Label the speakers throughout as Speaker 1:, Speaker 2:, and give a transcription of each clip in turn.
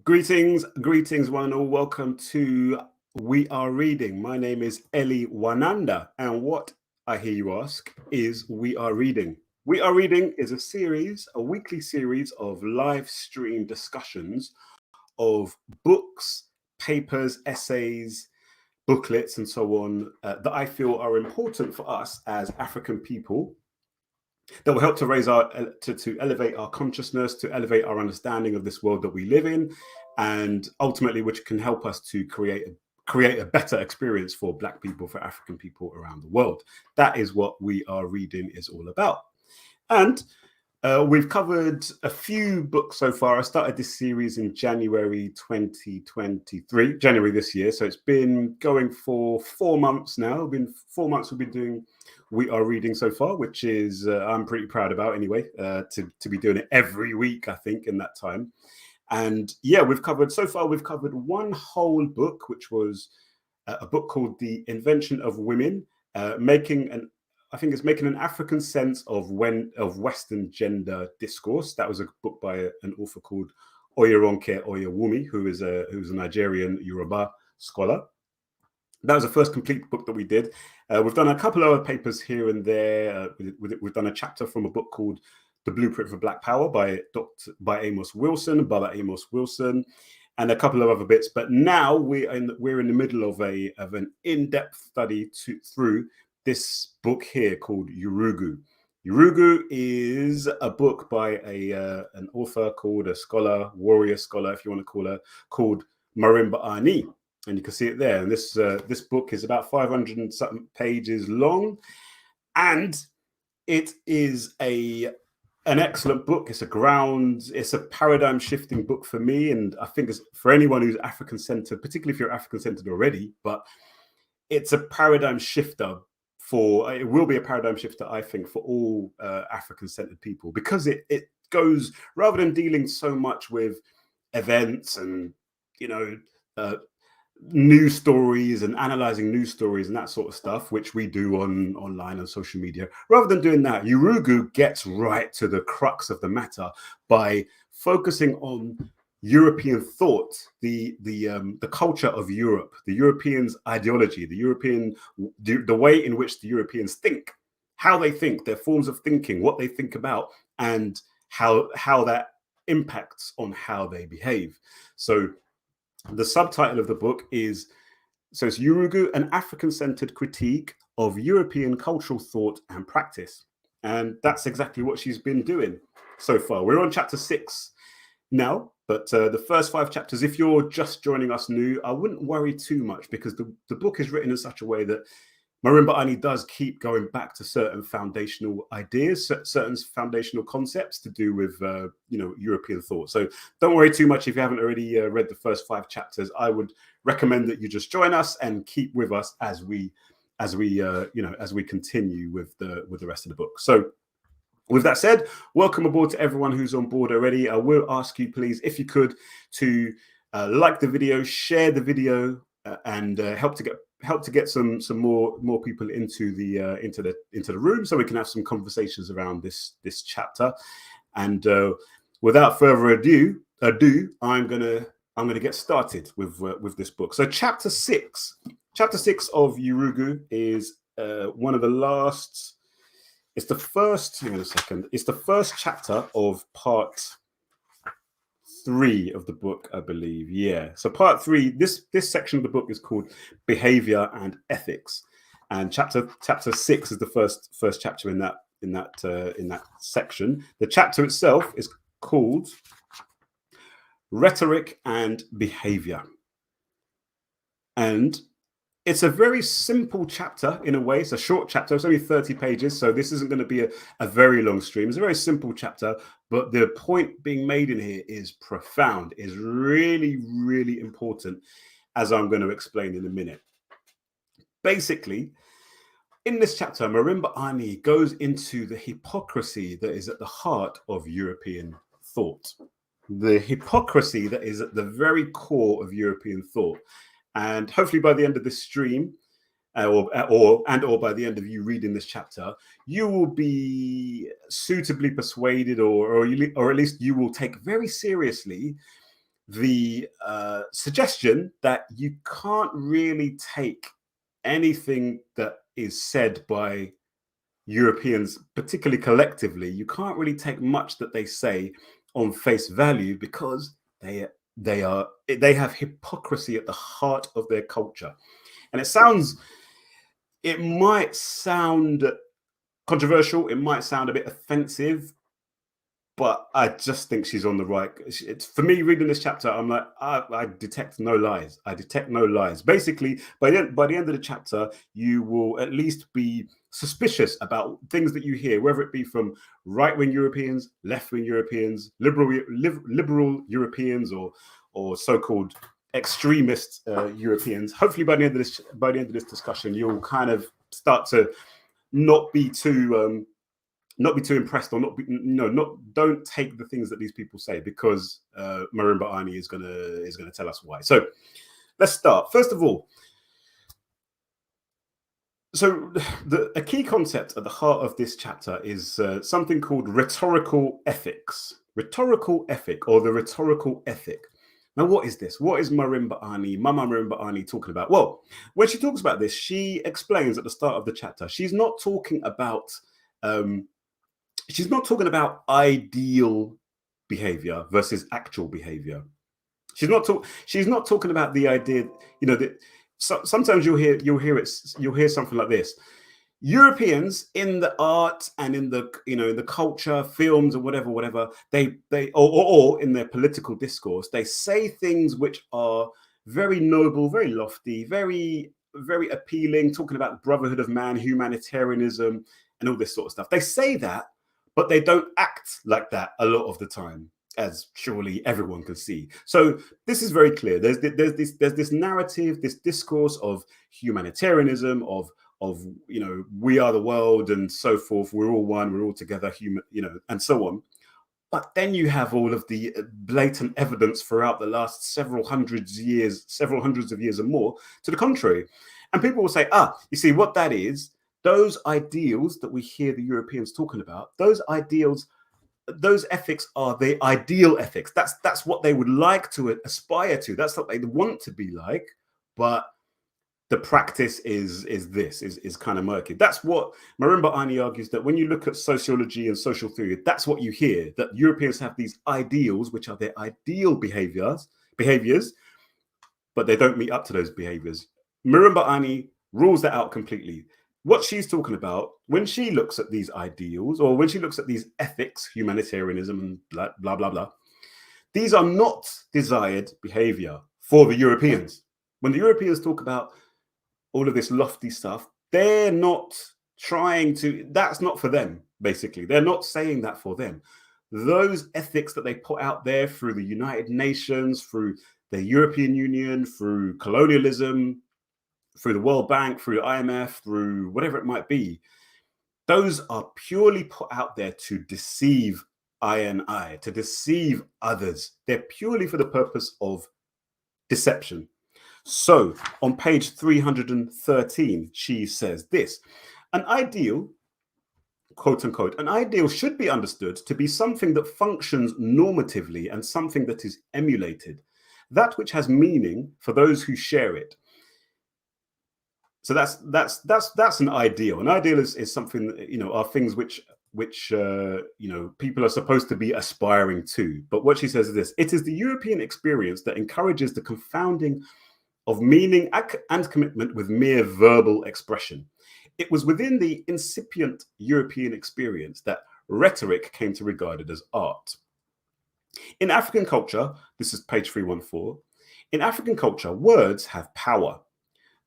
Speaker 1: Greetings, one and all. Welcome to We Are Reading. My name is Eli Wananda, and what I hear you ask is We Are Reading. We Are Reading is a weekly series of live stream discussions of books, papers, essays, booklets, and so on that I feel are important for us as African people, that will help to raise to elevate our consciousness, to elevate our understanding of this world that we live in, and ultimately which can help us to create a better experience for Black people, for African people around the world. That is what We Are Reading is all about. And we've covered a few books so far. I started this series in January 2023, January this year. So it's been going for 4 months now. Been 4 months we've been doing We Are Reading so far, which is I'm pretty proud about anyway, to be doing it every week, I think, in that time. And yeah, we've covered one whole book, which was a book called The Invention of Women, making an African sense of Western gender discourse. That was a book by an author called Oyeronke Oyewumi, who is a Nigerian Yoruba scholar. That was the first complete book that we did. We've done a couple of other papers here and there. We've done a chapter from a book called The Blueprint for Black Power by Baba Amos Wilson, and a couple of other bits. But now we're in the middle of an in-depth study through this book here called Yurugu. Yurugu is a book by an author called warrior scholar, if you want to call her, called Marimba Ani. And you can see it there. And this book is about 500 and something pages long. And it is an excellent book. It's a paradigm shifting book for me. And I think it's for anyone who's African centered, particularly if you're African centered already, but it's a paradigm shifter. It will be a paradigm shifter, I think, for all African-centered people, because it goes, rather than dealing so much with events and news stories and analyzing news stories and that sort of stuff, which we do online and social media. Rather than doing that, Yurugu gets right to the crux of the matter by focusing on European thought, the culture of Europe, the Europeans' ideology, the way in which the Europeans think, how they think, their forms of thinking, what they think about, and how that impacts on how they behave. So the subtitle of the book is Yurugu, an African-centered critique of European cultural thought and practice. And that's exactly what she's been doing so far. We're on chapter 6 now, but the first 5 chapters, if you're just joining us new, I wouldn't worry too much, because the book is written in such a way that Marimba Ani does keep going back to certain foundational ideas, certain foundational concepts to do with European thought. So don't worry too much if you haven't already read the first 5 chapters. I would recommend that you just join us and keep with us as we continue with the rest of the book. So with that said, welcome aboard to everyone who's on board already. I will ask you, please, if you could, to like the video, share the video, and help to get some more people into the room, so we can have some conversations around this chapter. And without further ado, I'm gonna get started with this book. So chapter 6 of Yurugu is one of the last. It's the first. Hang on a second. It's the first chapter of part 3 of the book, I believe. Yeah. So part 3. This section of the book is called Behavior and Ethics, and chapter 6 is the first chapter in that section. The chapter itself is called Rhetoric and Behaviour, and it's a very simple chapter in a way. It's a short chapter. It's only 30 pages, so this isn't going to be a very long stream. It's a very simple chapter, but the point being made in here is profound, is really, really important, as I'm going to explain in a minute. Basically, in this chapter, Marimba Ani goes into the hypocrisy that is at the heart of European thought. The hypocrisy that is at the very core of European thought. And hopefully by the end of this stream, or by the end of you reading this chapter, you will be suitably persuaded, or at least you will take very seriously the suggestion that you can't really take anything that is said by Europeans, particularly collectively, you can't really take much that they say on face value because they have hypocrisy at the heart of their culture. And it might sound controversial, it might sound a bit offensive, but I just think she's on the right. It's for me reading this chapter. I'm like, I detect no lies. I detect no lies. Basically, by the end of the chapter, you will at least be suspicious about things that you hear, whether it be from right-wing Europeans, left-wing Europeans, liberal Europeans, or so-called extremist Europeans. Hopefully, by the end of this discussion, you'll kind of start to not be too impressed, or don't take the things that these people say, because Marimba Ani is gonna tell us why. So let's start. First of all, so a key concept at the heart of this chapter is something called rhetorical ethics. Rhetorical ethic, or the rhetorical ethic. Now, what is this? What is Mama Marimba Ani talking about? Well, when she talks about this, she explains at the start of the chapter, she's not talking about ideal behavior versus actual behavior. She's not talking about the idea, that sometimes you'll hear something like this. Europeans in the art and in the in the culture, films, or whatever, they or in their political discourse, they say things which are very noble, very lofty, very very appealing, talking about the brotherhood of man, humanitarianism, and all this sort of stuff. They say that, but they don't act like that a lot of the time, as surely everyone can see. So this is very clear. There's this narrative, this discourse of humanitarianism, of we are the world and so forth. We're all one. We're all together, human, and so on. But then you have all of the blatant evidence throughout the last several hundreds of years or more to the contrary. And people will say, you see what that is? Those ideals that we hear the Europeans talking about, those ideals, those ethics are the ideal ethics. That's what they would like to aspire to. That's what they want to be like. But the practice is kind of murky. That's what Marimba Ani argues, that when you look at sociology and social theory, that's what you hear, that Europeans have these ideals, which are their ideal behaviors, but they don't meet up to those behaviors. Marimba Ani rules that out completely. What she's talking about when she looks at these ideals, or when she looks at these ethics, humanitarianism and blah, blah, blah, these are not desired behavior for the Europeans. When the Europeans talk about all of this lofty stuff, they're not that's not for them, basically. They're not saying that for them. Those ethics that they put out there through the United Nations, through the European Union, through colonialism, through the World Bank, through IMF, through whatever it might be, those are purely put out there to deceive I, to deceive others. They're purely for the purpose of deception. So on page 313, she says this: an ideal, quote unquote, an ideal should be understood to be something that functions normatively and something that is emulated, that which has meaning for those who share it. So that's an ideal. An ideal is something, are things which people are supposed to be aspiring to. But what she says is this: it is the European experience that encourages the confounding of meaning and commitment with mere verbal expression. It was within the incipient European experience that rhetoric came to regard it as art. In African culture, this is page 314, in African culture, words have power.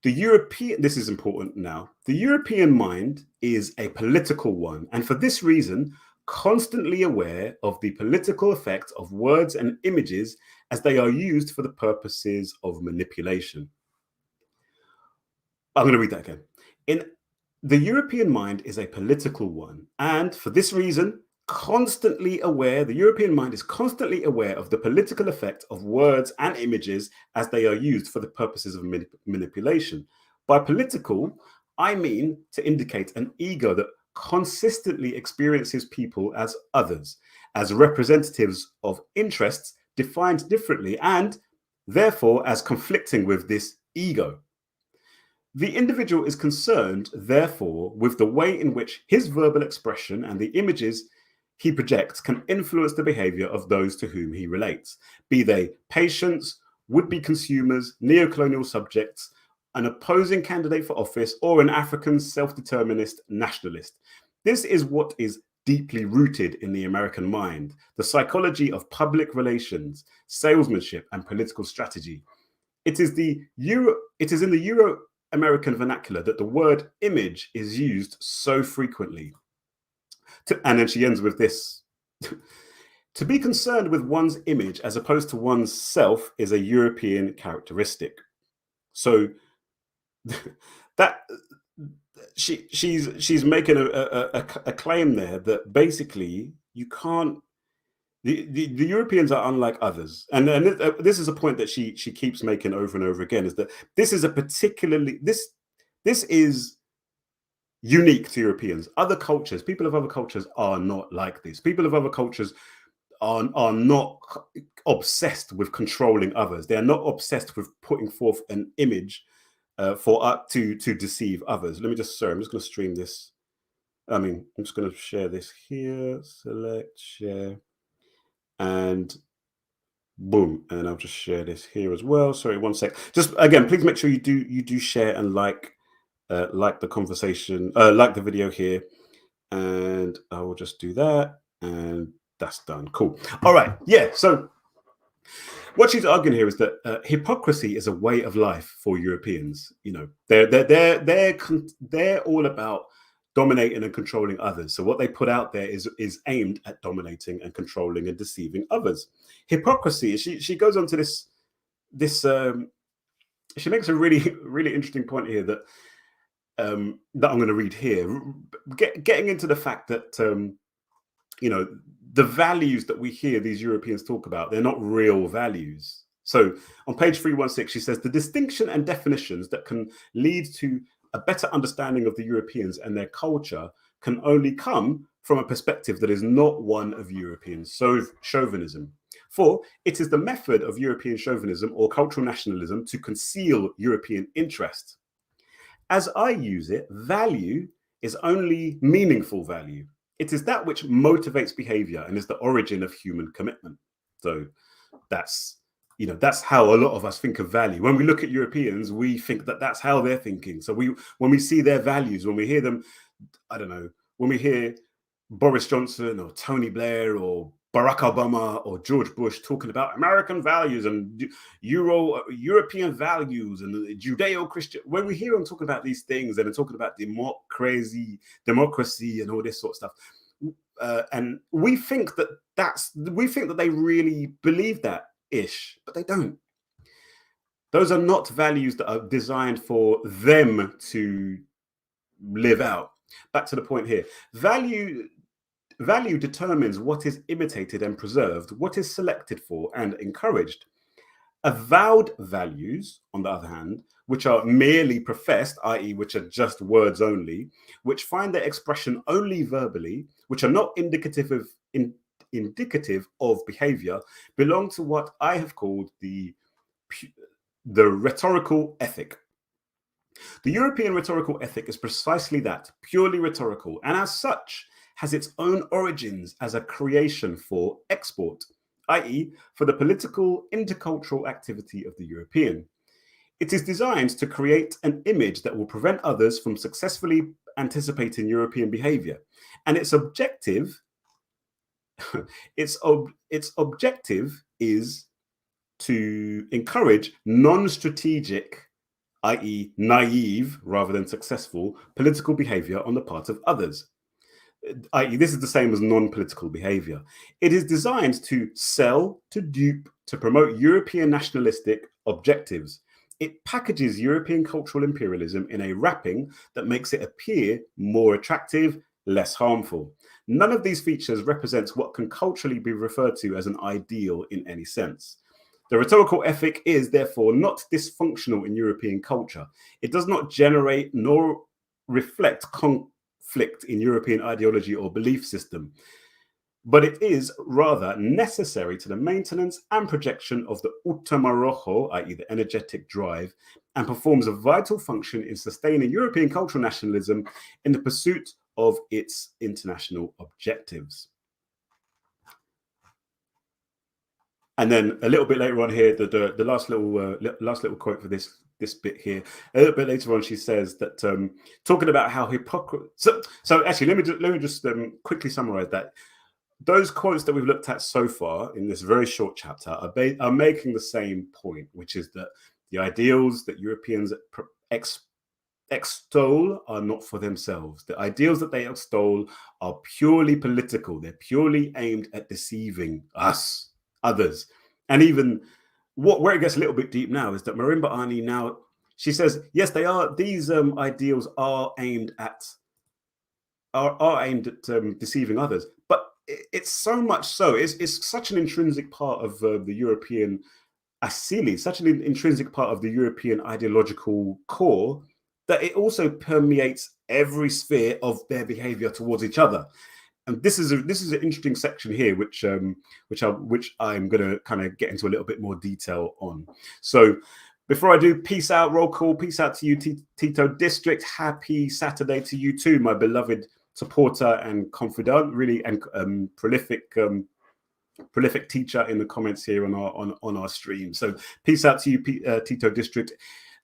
Speaker 1: This is important now, the European mind is a political one, and for this reason, constantly aware of the political effect of words and images as they are used for the purposes of manipulation. I'm going to read that again. The European mind is a political one, and for this reason, the European mind is constantly aware of the political effect of words and images as they are used for the purposes of manipulation. By political, I mean to indicate an ego that consistently experiences people as others, as representatives of interests defined differently and therefore as conflicting with this ego. The individual is concerned, therefore, with the way in which his verbal expression and the images he projects can influence the behavior of those to whom he relates, be they patients, would-be consumers, neocolonial subjects, an opposing candidate for office, or an African self-determinist nationalist. This is what is deeply rooted in the American mind, the psychology of public relations, salesmanship, and political strategy. It is in the Euro-American vernacular that the word image is used so frequently. And then she ends with this. To be concerned with one's image as opposed to one's self is a European characteristic. So that she's making a claim there that basically you can't. The Europeans are unlike others, and this is a point that she keeps making over and over again, is that this is a particularly this is unique to Europeans. Other cultures, people of other cultures are not like this. People of other cultures are not obsessed with controlling others. They are not obsessed with putting forth an image to deceive others. Let me just, sorry, I'm just going to stream this. I'm just going to share this here, select, share, and boom. And I'll just share this here as well. Sorry, one sec. Just again, please make sure you do share and like the conversation, like the video here. And I will just do that. And that's done. Cool. All right. Yeah. So what she's arguing here is that hypocrisy is a way of life for Europeans. You know, they're all about dominating and controlling others. So what they put out there is aimed at dominating and controlling and deceiving others. Hypocrisy. She goes on to this. She makes a really interesting point here that I'm going to read here. Getting into the fact that you know, the values that we hear these Europeans talk about, they're not real values. So on page 316, she says, the distinction and definitions that can lead to a better understanding of the Europeans and their culture can only come from a perspective that is not one of European chauvinism. For it is the method of European chauvinism or cultural nationalism to conceal European interest. As I use it, value is only meaningful value. It is that which motivates behavior and is the origin of human commitment. So that's how a lot of us think of value. When we look at Europeans, we think that that's how they're thinking. So when we see their values, when we hear them, I don't know, when we hear Boris Johnson or Tony Blair or Barack Obama or George Bush talking about American values and European values and Judeo-Christian, when we hear them talking about these things and they're talking about democracy and all this sort of stuff, and we think that they really believe that ish, but they don't. Those are not values that are designed for them to live out. Back to the point here. Value determines what is imitated and preserved, what is selected for and encouraged. Avowed values, on the other hand, which are merely professed, i.e., which are just words only, which find their expression only verbally, which are not indicative of behavior, belong to what I have called the rhetorical ethic. The European rhetorical ethic is precisely that, purely rhetorical, and as such, has its own origins as a creation for export, i.e., for the political intercultural activity of the European. It is designed to create an image that will prevent others from successfully anticipating European behavior. And its objective, its objective is to encourage non-strategic, i.e., naive rather than successful political behavior on the part of others. I.e., this is the same as non-political behavior. It is designed to sell, to dupe, to promote European nationalistic objectives. It packages European cultural imperialism in a wrapping that makes it appear more attractive, less harmful. None of these features represents what can culturally be referred to as an ideal in any sense. The rhetorical ethic is therefore not dysfunctional in European culture. It does not generate nor reflect conflict in European ideology or belief system. but it is rather necessary to the maintenance and projection of the ultima rojo, i.e. the energetic drive, and performs a vital function in sustaining European cultural nationalism in the pursuit of its international objectives. And then a little bit later on here, the last little quote for this bit here. A little bit later on, she says that talking about how hypocrisy. So actually, let me just quickly summarize that. Those quotes that we've looked at so far in this very short chapter are making the same point, which is that the ideals that Europeans extol are not for themselves. The ideals that they extol are purely political. They're purely aimed at deceiving us, others. And even where it gets a little bit deep now is that Marimba Ani now, she says, yes, they are. These ideals are aimed at deceiving others, but it's so much so. It's such an intrinsic part of the European asili, such an intrinsic part of the European ideological core, that it also permeates every sphere of their behavior towards each other. And this is an interesting section here, which I'm going to kind of get into a little bit more detail on. So before I do, peace out, roll call, peace out to you, Tito District. Happy Saturday to you too, my beloved supporter and confidant, really, and prolific teacher in the comments here on our stream. So peace out to you, Tito District.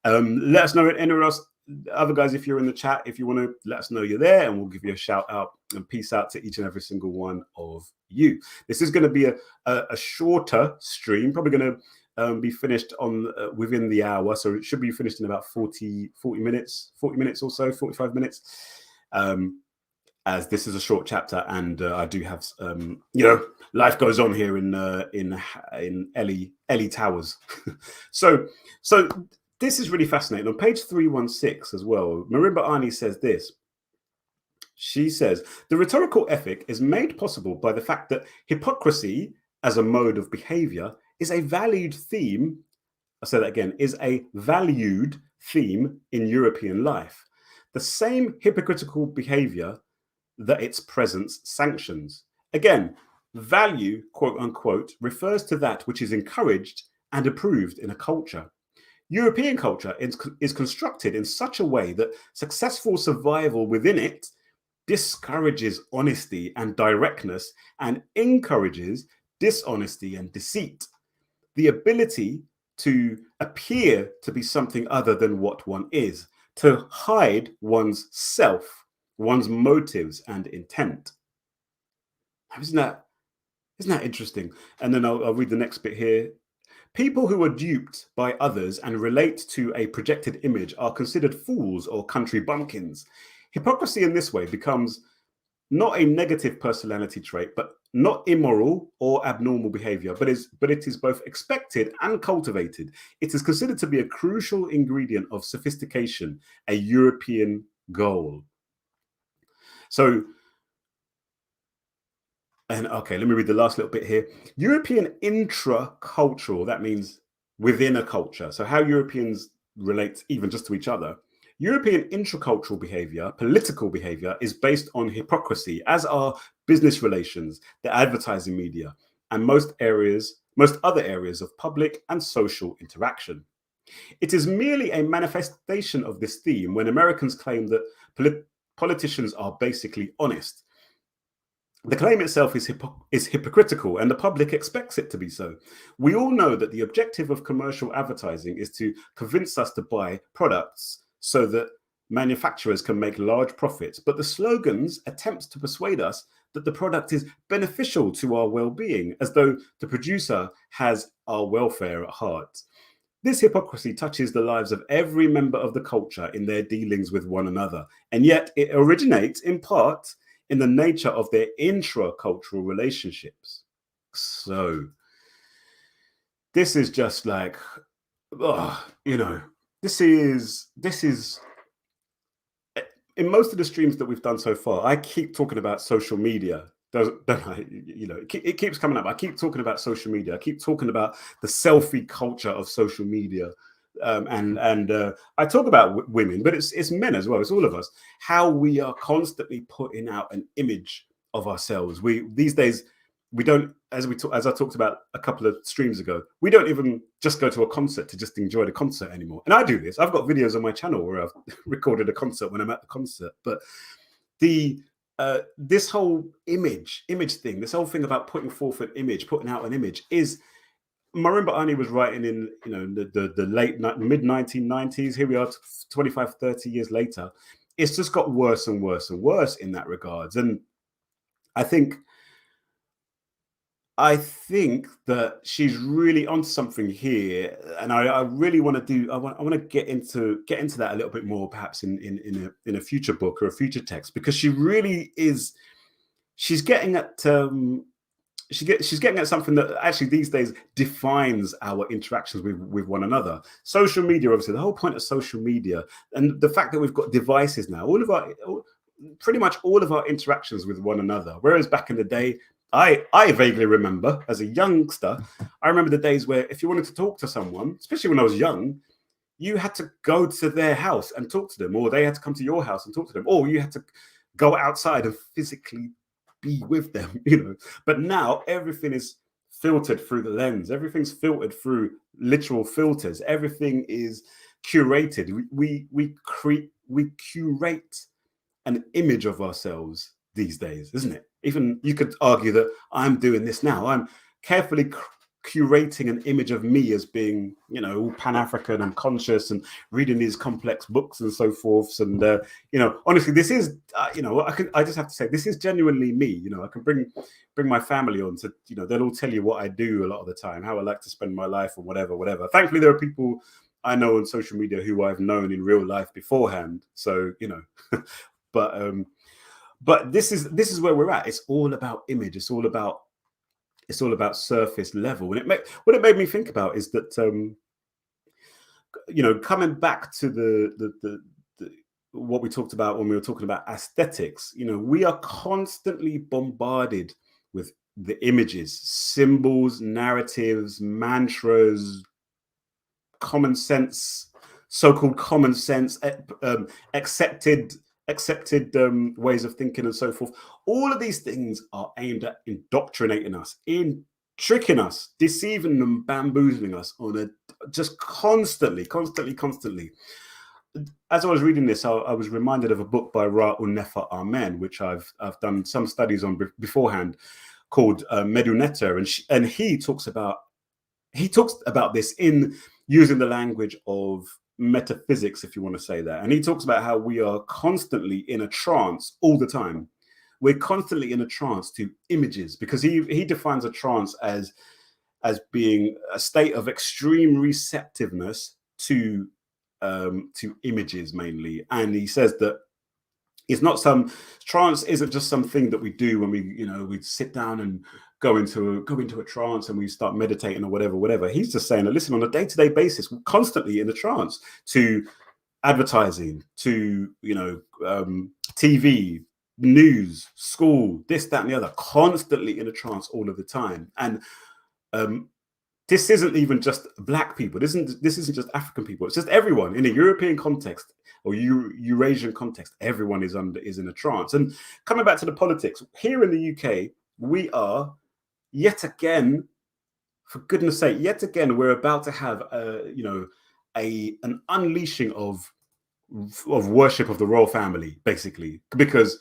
Speaker 1: Let us know anyone else, other guys, if you're in the chat, if you want to let us know you're there, and we'll give you a shout out. And peace out to each and every single one of you. This is going to be a shorter stream, probably going to be finished on within the hour, so it should be finished in about 40 minutes or so, 45 minutes. As this is a short chapter, and I do have, life goes on here in Ellie Towers. so this is really fascinating. On page 316 as well, Marimba Ani says this. She says, the rhetorical ethic is made possible by the fact that hypocrisy as a mode of behavior is a valued theme. I'll say that again, is a valued theme in European life. The same hypocritical behavior that its presence sanctions. Again, value, quote unquote, refers to that which is encouraged and approved in a culture. European culture is constructed in such a way that successful survival within it discourages honesty and directness and encourages dishonesty and deceit. The ability to appear to be something other than what one is, to hide one's self, one's motives and intent. Isn't that interesting? And then I'll read the next bit here. People who are duped by others and relate to a projected image are considered fools or country bumpkins. Hypocrisy in this way becomes not a negative personality trait, but not immoral or abnormal behavior, but it is both expected and cultivated. It is considered to be a crucial ingredient of sophistication, a European goal. So, and okay, let me read the last little bit here. European intra-cultural, that means within a culture. So how Europeans relate even just to each other. European intracultural behavior, political behavior, is based on hypocrisy, as are business relations, the advertising media, and most other areas of public and social interaction. It is merely a manifestation of this theme when Americans claim that politicians are basically honest. The claim itself is hypocritical, and the public expects it to be so. We all know that the objective of commercial advertising is to convince us to buy products so that manufacturers can make large profits, but the slogans attempt to persuade us that the product is beneficial to our well-being, as though the producer has our welfare at heart. This hypocrisy touches the lives of every member of the culture in their dealings with one another, and yet it originates in part in the nature of their intra-cultural relationships. So this is just like, this is in most of the streams that we've done so far, I keep talking about social media. Don't I? It keeps coming up. I keep talking about social media. I keep talking about the selfie culture of social media. And I talk about women, but it's men as well. It's all of us. How we are constantly putting out an image of ourselves. We these days we don't, as I talked about a couple of streams ago, we don't even just go to a concert to just enjoy the concert anymore. And I do this. I've got videos on my channel where I've recorded a concert when I'm at the concert. But the this whole image thing, this whole thing about putting forth an image, putting out an image, is Marimba Ani was writing in the late mid 1990s. Here we are 25, 30 years later. It's just got worse and worse and worse in that regards. And I think that she's really onto something here, and I really want to do. I want to get into that a little bit more, perhaps in a future book or a future text, because she really is. She's getting at she's getting at something that actually these days defines our interactions with one another. Social media, obviously, the whole point of social media, and the fact that we've got devices now, pretty much all of our interactions with one another. Whereas back in the day, I vaguely remember as a youngster, I remember the days where if you wanted to talk to someone, especially when I was young, you had to go to their house and talk to them, or they had to come to your house and talk to them, or you had to go outside and physically be with them, But now everything is filtered through the lens. Everything's filtered through literal filters. Everything is curated. We curate an image of ourselves these days, isn't it? Even you could argue that I'm doing this now. I'm carefully curating an image of me as being, all Pan-African and conscious and reading these complex books and so forth. And honestly, this is, I just have to say, this is genuinely me. I can bring my family on to, they'll all tell you what I do a lot of the time, how I like to spend my life or whatever. Thankfully, there are people I know on social media who I've known in real life beforehand. So, but this is where we're at. It's all about image. It's all about surface level. And what it made me think about is that coming back to the what we talked about when we were talking about aesthetics, we are constantly bombarded with the images, symbols, narratives, mantras, common sense, so-called common sense, accepted ways of thinking and so forth. All of these things are aimed at indoctrinating us, in tricking us, deceiving and bamboozling us on just constantly. As I was reading this, I was reminded of a book by Ra Unefa Amen, which I've done some studies on beforehand, called Medunetta, and he talks about this in using the language of metaphysics, if you want to say that. And he talks about how we are constantly in a trance all the time. We're constantly in a trance to images, because he defines a trance as being a state of extreme receptiveness to images mainly. And he says that it's not trance isn't just something that we do when we sit down and go into a trance and we start meditating or whatever. He's just saying that, listen, on a day-to-day basis, we're constantly in the trance to advertising, to TV, news, school, this, that, and the other, constantly in a trance all of the time. And this isn't even just Black people. This isn't just African people. It's just everyone in a European context or Eurasian context. Everyone is in a trance. And coming back to the politics here in the UK, we are yet again, for goodness sake, we're about to have an unleashing of worship of the royal family, basically, because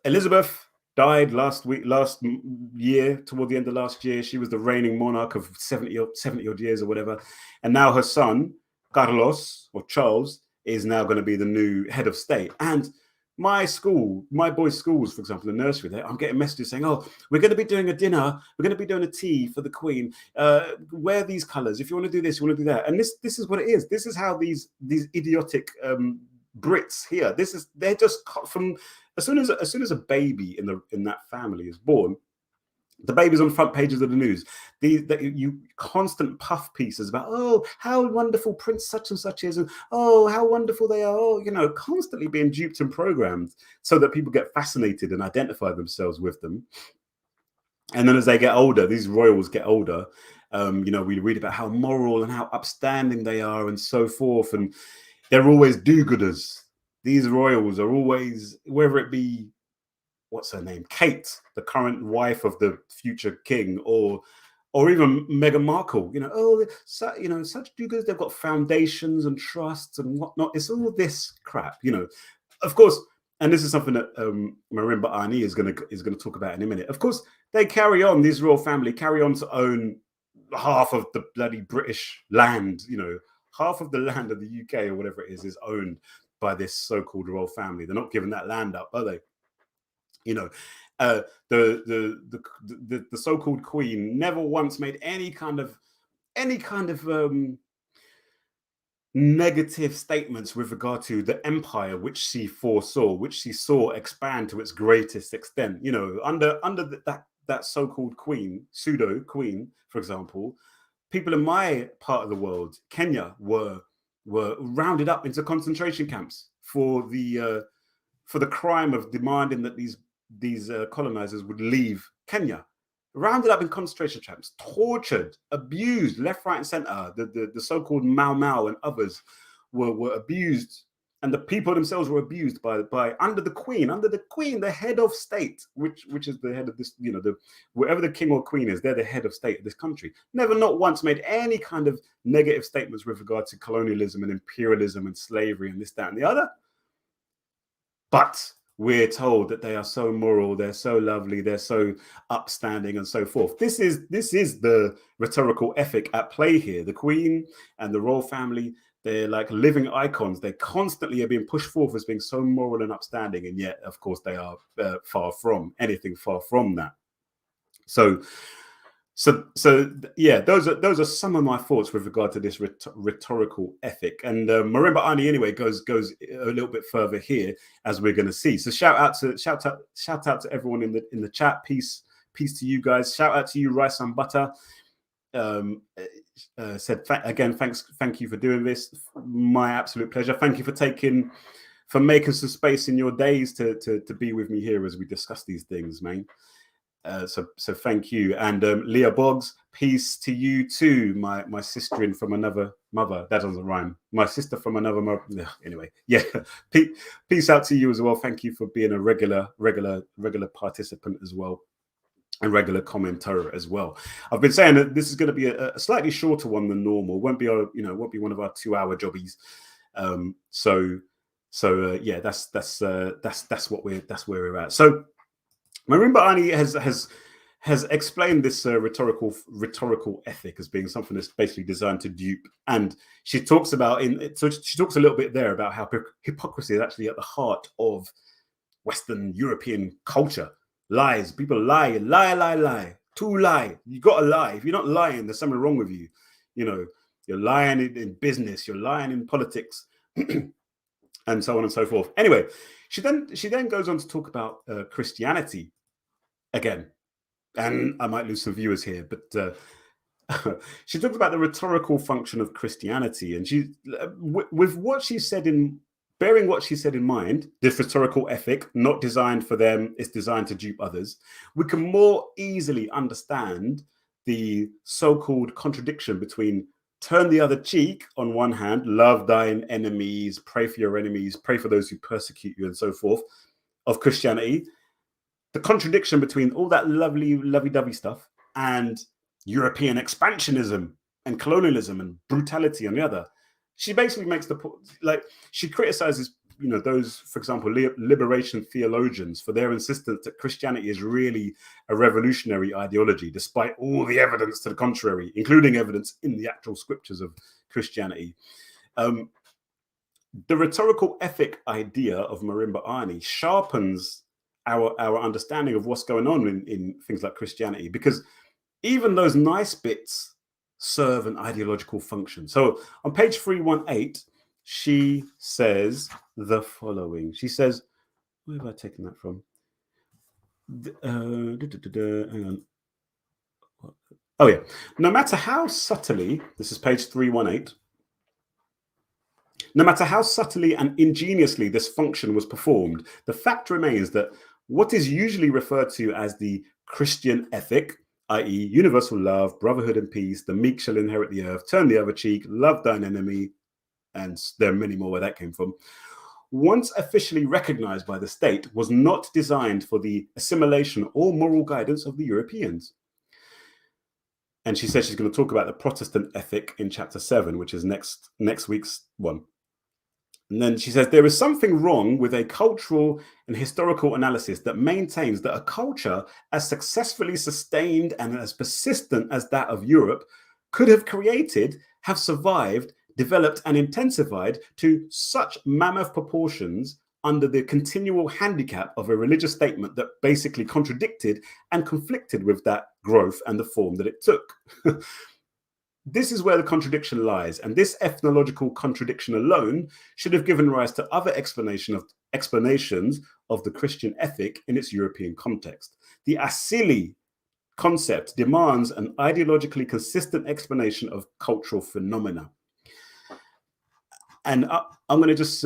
Speaker 1: Elizabeth died last year, toward the end of last year. She was the reigning monarch of 70 odd years or whatever. And now her son, Carlos, or Charles, is now going to be the new head of state. And my boys' schools, for example, the nursery, I'm getting messages saying, oh, we're going to be doing a dinner, we're going to be doing a tea for the Queen. Wear these colours. If you want to do this, you want to do that. And this is what it is. This is how these idiotic Brits here, they're just from as soon as a baby in that family is born, the baby's on front pages of the news. You constant puff pieces about, oh, how wonderful Prince such and such is, and oh, how wonderful they are. Oh, constantly being duped and programmed so that people get fascinated and identify themselves with them. And then as they get older, these royals get older. We read about how moral and how upstanding they are and so forth, and they're always do-gooders. These royals are always, whether it be what's her name, Kate, the current wife of the future king, or even Meghan Markle. Such do-gooders. They've got foundations and trusts and whatnot. It's all this crap. Of course. And this is something that Marimba Ani is going to talk about in a minute. Of course, they carry on. This royal family carry on to own half of the bloody British land. Half of the land of the UK or whatever it is owned by this so-called royal family. They're not giving that land up, are they? The so-called Queen never once made any kind of negative statements with regard to the empire which she foresaw, which she saw expand to its greatest extent. Under that so-called queen, pseudo queen, for example, people in my part of the world, Kenya, were rounded up into concentration camps for the crime of demanding that these colonizers would leave Kenya. Rounded up in concentration camps, tortured, abused left, right, and center. The so-called Mau Mau and others were abused, and the people themselves were abused by under the Queen, the head of state, which is the head of this, wherever the king or queen is, they're the head of state of this country. Never, not once, made any kind of negative statements with regard to colonialism and imperialism and slavery and this, that, and the other. But we're told that they are so moral, they're so lovely, they're so upstanding, and so forth. This is the rhetorical ethic at play here. The Queen and the royal family, they're like living icons. They constantly are being pushed forth as being so moral and upstanding, and yet, of course, they are far from that. So yeah, those are some of my thoughts with regard to this rhetorical ethic. And Marimba Ani anyway goes a little bit further here, as we're going to see. So shout out to everyone in the chat. Peace to you guys. Shout out to you, Rice and Butter. Said again, thank you for doing this. My absolute pleasure. Thank you for making some space in your days to be with me here as we discuss these things, man. So thank you. And Leah Boggs, peace to you too, my sister from another mother. That doesn't rhyme. My sister from another mother. Anyway, yeah. Peace out to you as well. Thank you for being a regular participant as well, and regular commentator as well. I've been saying that this is going to be a slightly shorter one than normal. Won't be one of our 2-hour jobbies. Yeah, that's where we're at. So Marimba Ani has explained this rhetorical ethic as being something that's basically designed to dupe, and she talks about she talks a little bit there about how hypocrisy is actually at the heart of Western European culture. Lies, people lie, to lie. You got to lie. If you're not lying, there's something wrong with you. You're lying in business, you're lying in politics, and so on and so forth. Anyway, she then goes on to talk about Christianity again, and I might lose some viewers here, but she talks about the rhetorical function of Christianity, and she, with what she said bearing what she said in mind, this rhetorical ethic, not designed for them, it's designed to dupe others, we can more easily understand the so-called contradiction between turn the other cheek on one hand, love thine enemies, pray for your enemies, pray for those who persecute you, and so forth, of Christianity. The contradiction between all that lovey-dovey stuff and European expansionism and colonialism and brutality on the other. She basically makes the point, like, she criticizes, those, for example, liberation theologians for their insistence that Christianity is really a revolutionary ideology, despite all the evidence to the contrary, including evidence in the actual scriptures of Christianity. The rhetorical ethic idea of Marimba Ani sharpens our understanding of what's going on in things like Christianity, because even those nice bits serve an ideological function. So on page 318, she says the following. She says, where have I taken that from? Hang on. Oh yeah. No matter how subtly, this is page 318, no matter how subtly and ingeniously this function was performed, the fact remains that what is usually referred to as the Christian ethic, i.e. universal love, brotherhood and peace, the meek shall inherit the earth, turn the other cheek, love thine enemy, and there are many more where that came from, once officially recognized by the state, was not designed for the assimilation or moral guidance of the Europeans. And she says she's going to talk about the Protestant ethic in chapter 7, which is next week's one. And then she says, there is something wrong with a cultural and historical analysis that maintains that a culture as successfully sustained and as persistent as that of Europe could have created, have survived, developed and intensified to such mammoth proportions under the continual handicap of a religious statement that basically contradicted and conflicted with that growth and the form that it took. This is where the contradiction lies, and this ethnological contradiction alone should have given rise to other explanations of the Christian ethic in its European context. The asili concept demands an ideologically consistent explanation of cultural phenomena. And I'm going to just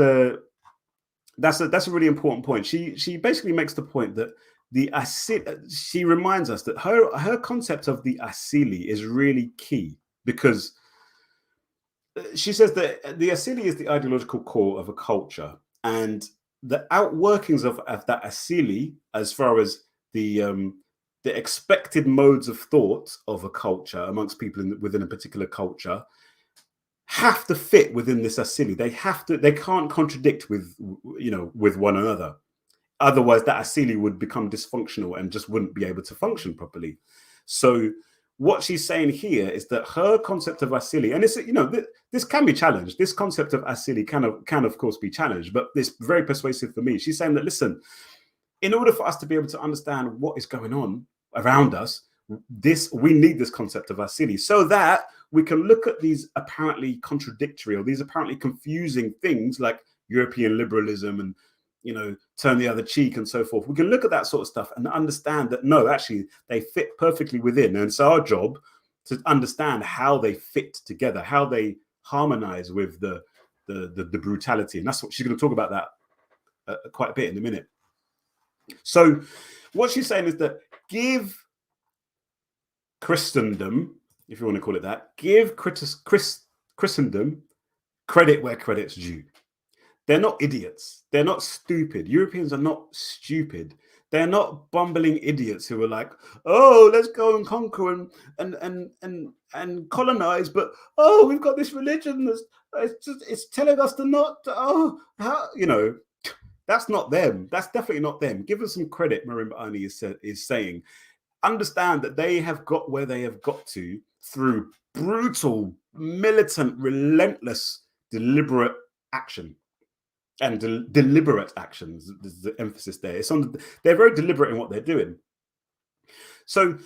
Speaker 1: that's a really important point. She basically makes the point that she reminds us that her concept of the asili is really key, because she says that the asili is the ideological core of a culture, and the outworkings of that asili, as far as the expected modes of thought of a culture amongst people within a particular culture, have to fit within this asili. They can't contradict with one another. Otherwise, that asili would become dysfunctional and just wouldn't be able to function properly. So what she's saying here is that her concept of asili, and it's, this can be challenged. This concept of asili can of course be challenged, but it's very persuasive for me. She's saying that, listen, in order for us to be able to understand what is going on around us, we need this concept of asili, so that we can look at these apparently contradictory or these apparently confusing things like European liberalism and, turn the other cheek and so forth. We can look at that sort of stuff and understand that, no, actually, they fit perfectly within. And it's our job to understand how they fit together, how they harmonize with the brutality. And that's what she's going to talk about that quite a bit in a minute. So what she's saying is that give Christendom, if you want to call it that, give Christendom credit where credit's due. They're not idiots. They're not stupid. Europeans are not stupid. They're not bumbling idiots who are like, oh, let's go and conquer and colonize, but we've got this religion it's telling us to not. That's not them. That's definitely not them. Give us some credit. Marimba Ani is saying, understand that they have got where they have got to through brutal, militant, relentless, deliberate action. And deliberate actions. There's the emphasis there. They're very deliberate in what they're doing. So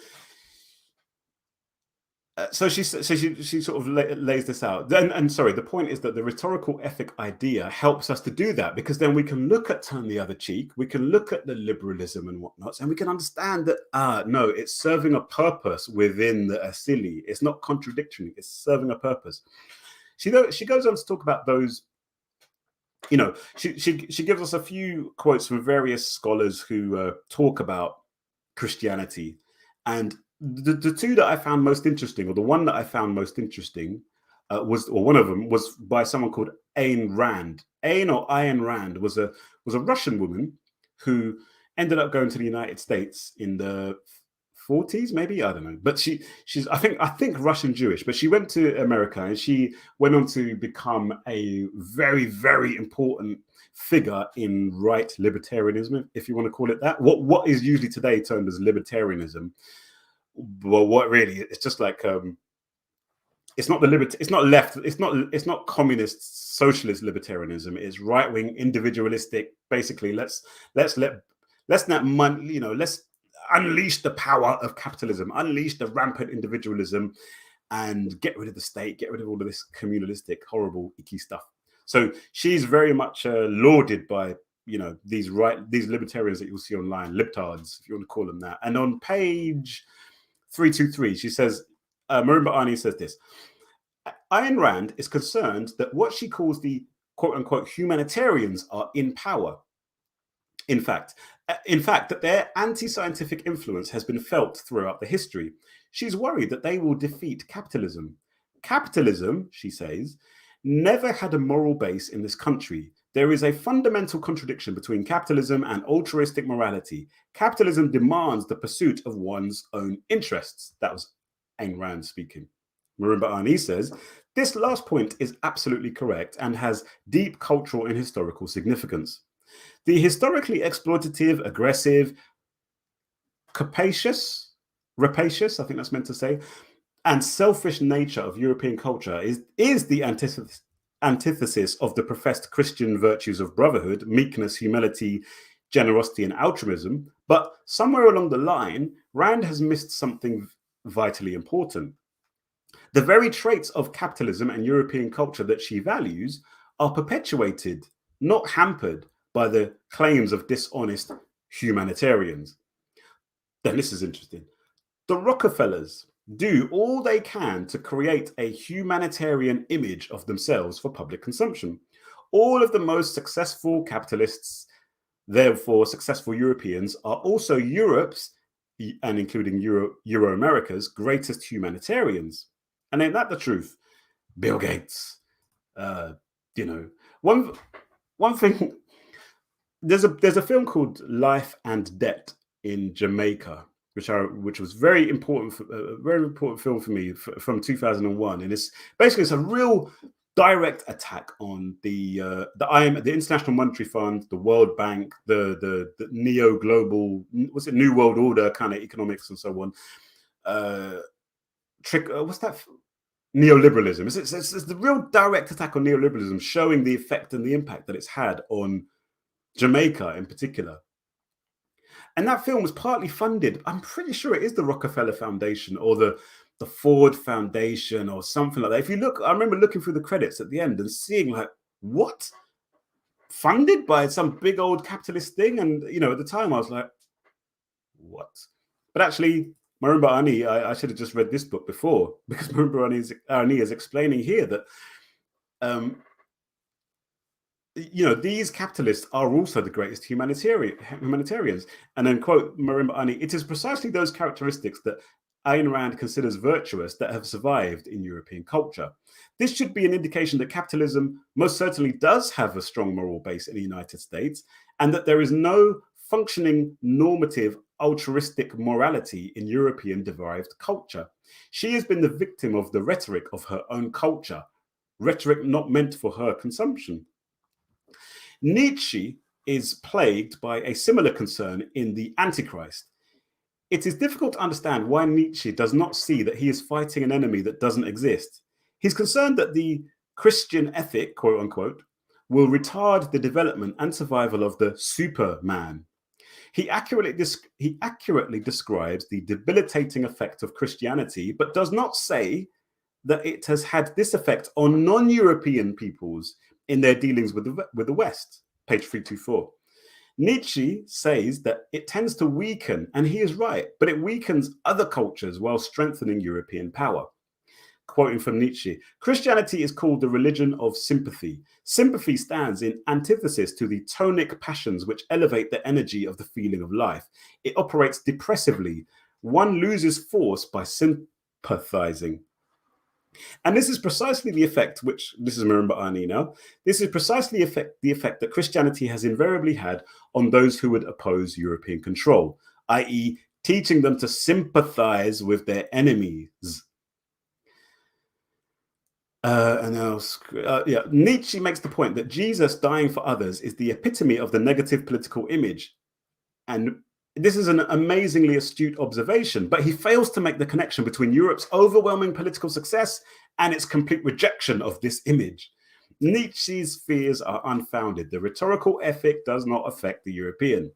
Speaker 1: she sort of lays this out. And sorry, the point is that the rhetorical ethic idea helps us to do that, because then we can look at turn the other cheek, we can look at the liberalism and whatnot, and we can understand that no, it's serving a purpose within the asili. It's not contradictory. It's serving a purpose. She goes on to talk about those. She gives us a few quotes from various scholars who talk about Christianity, and the two that I found most interesting, or the one that I found most interesting, one of them was by someone called Ayn Rand. Ayn Rand was a Russian woman who ended up going to the United States in the 40s, maybe, I don't know, but she's I think Russian Jewish, but she went to America and she went on to become a very, very important figure in right libertarianism, if you want to call it that. What is usually today termed as libertarianism, well, what really, it's just like it's not it's not left, it's not communist socialist libertarianism. It's right-wing individualistic. Basically, let's unleash the power of capitalism, unleash the rampant individualism, and get rid of the state, get rid of all of this communalistic, horrible, icky stuff. So she's very much lauded by these libertarians that you'll see online, libtards, if you want to call them that. And on page 323, she says, Marimba Ani says this: Ayn Rand is concerned that what she calls the quote unquote humanitarians are in power. In fact, that their anti-scientific influence has been felt throughout the history. She's worried that they will defeat capitalism. Capitalism, she says, never had a moral base in this country. There is a fundamental contradiction between capitalism and altruistic morality. Capitalism demands the pursuit of one's own interests. That was Ayn Rand speaking. Marimba Ani says, this last point is absolutely correct and has deep cultural and historical significance. The historically exploitative, aggressive, rapacious, I think that's meant to say, and selfish nature of European culture is the antithesis of the professed Christian virtues of brotherhood, meekness, humility, generosity, and altruism. But somewhere along the line, Rand has missed something vitally important. The very traits of capitalism and European culture that she values are perpetuated, not hampered, by the claims of dishonest humanitarians. Then this is interesting. The Rockefellers do all they can to create a humanitarian image of themselves for public consumption. All of the most successful capitalists, therefore successful Europeans, are also Europe's, and including Euro-America's, greatest humanitarians. And ain't that the truth? Bill Gates. One thing. There's a film called Life and Debt in Jamaica, which was very important film for me from 2001, and it's a real direct attack on the IMF, the International Monetary Fund, the World Bank, the neo-global, what's it, New World Order kind of economics and so on. What's that? Neoliberalism. It's the real direct attack on neoliberalism, showing the effect and the impact that it's had on Jamaica in particular. And that film was partly funded, I'm pretty sure it is the Rockefeller Foundation or the Ford Foundation or something like that. If you look, I remember looking through the credits at the end and seeing like, what? Funded by some big old capitalist thing? And, at the time I was like, what? But actually, Marimba Ani, I should have just read this book before, because Marimba Ani is explaining here that these capitalists are also the greatest humanitarians. And then, quote Marimba Ani, it is precisely those characteristics that Ayn Rand considers virtuous that have survived in European culture. This should be an indication that capitalism most certainly does have a strong moral base in the United States, and that there is no functioning normative altruistic morality in European derived culture. She has been the victim of the rhetoric of her own culture, rhetoric not meant for her consumption. Nietzsche is plagued by a similar concern in The Antichrist. It is difficult to understand why Nietzsche does not see that he is fighting an enemy that doesn't exist. He's concerned that the Christian ethic, quote unquote, will retard the development and survival of the superman. He accurately describes the debilitating effect of Christianity, but does not say that it has had this effect on non-European peoples in their dealings with the West, page 324. Nietzsche says that it tends to weaken, and he is right, but it weakens other cultures while strengthening European power. Quoting from Nietzsche, Christianity is called the religion of sympathy. Sympathy stands in antithesis to the tonic passions which elevate the energy of the feeling of life. It operates depressively. One loses force by sympathizing. And this is precisely the effect this is Marimba Ani now, this is precisely the effect that Christianity has invariably had on those who would oppose European control, i.e. teaching them to sympathize with their enemies. Nietzsche makes the point that Jesus dying for others is the epitome of the negative political image. And this is an amazingly astute observation, but he fails to make the connection between Europe's overwhelming political success and its complete rejection of this image. Nietzsche's fears are unfounded. The rhetorical ethic does not affect the European.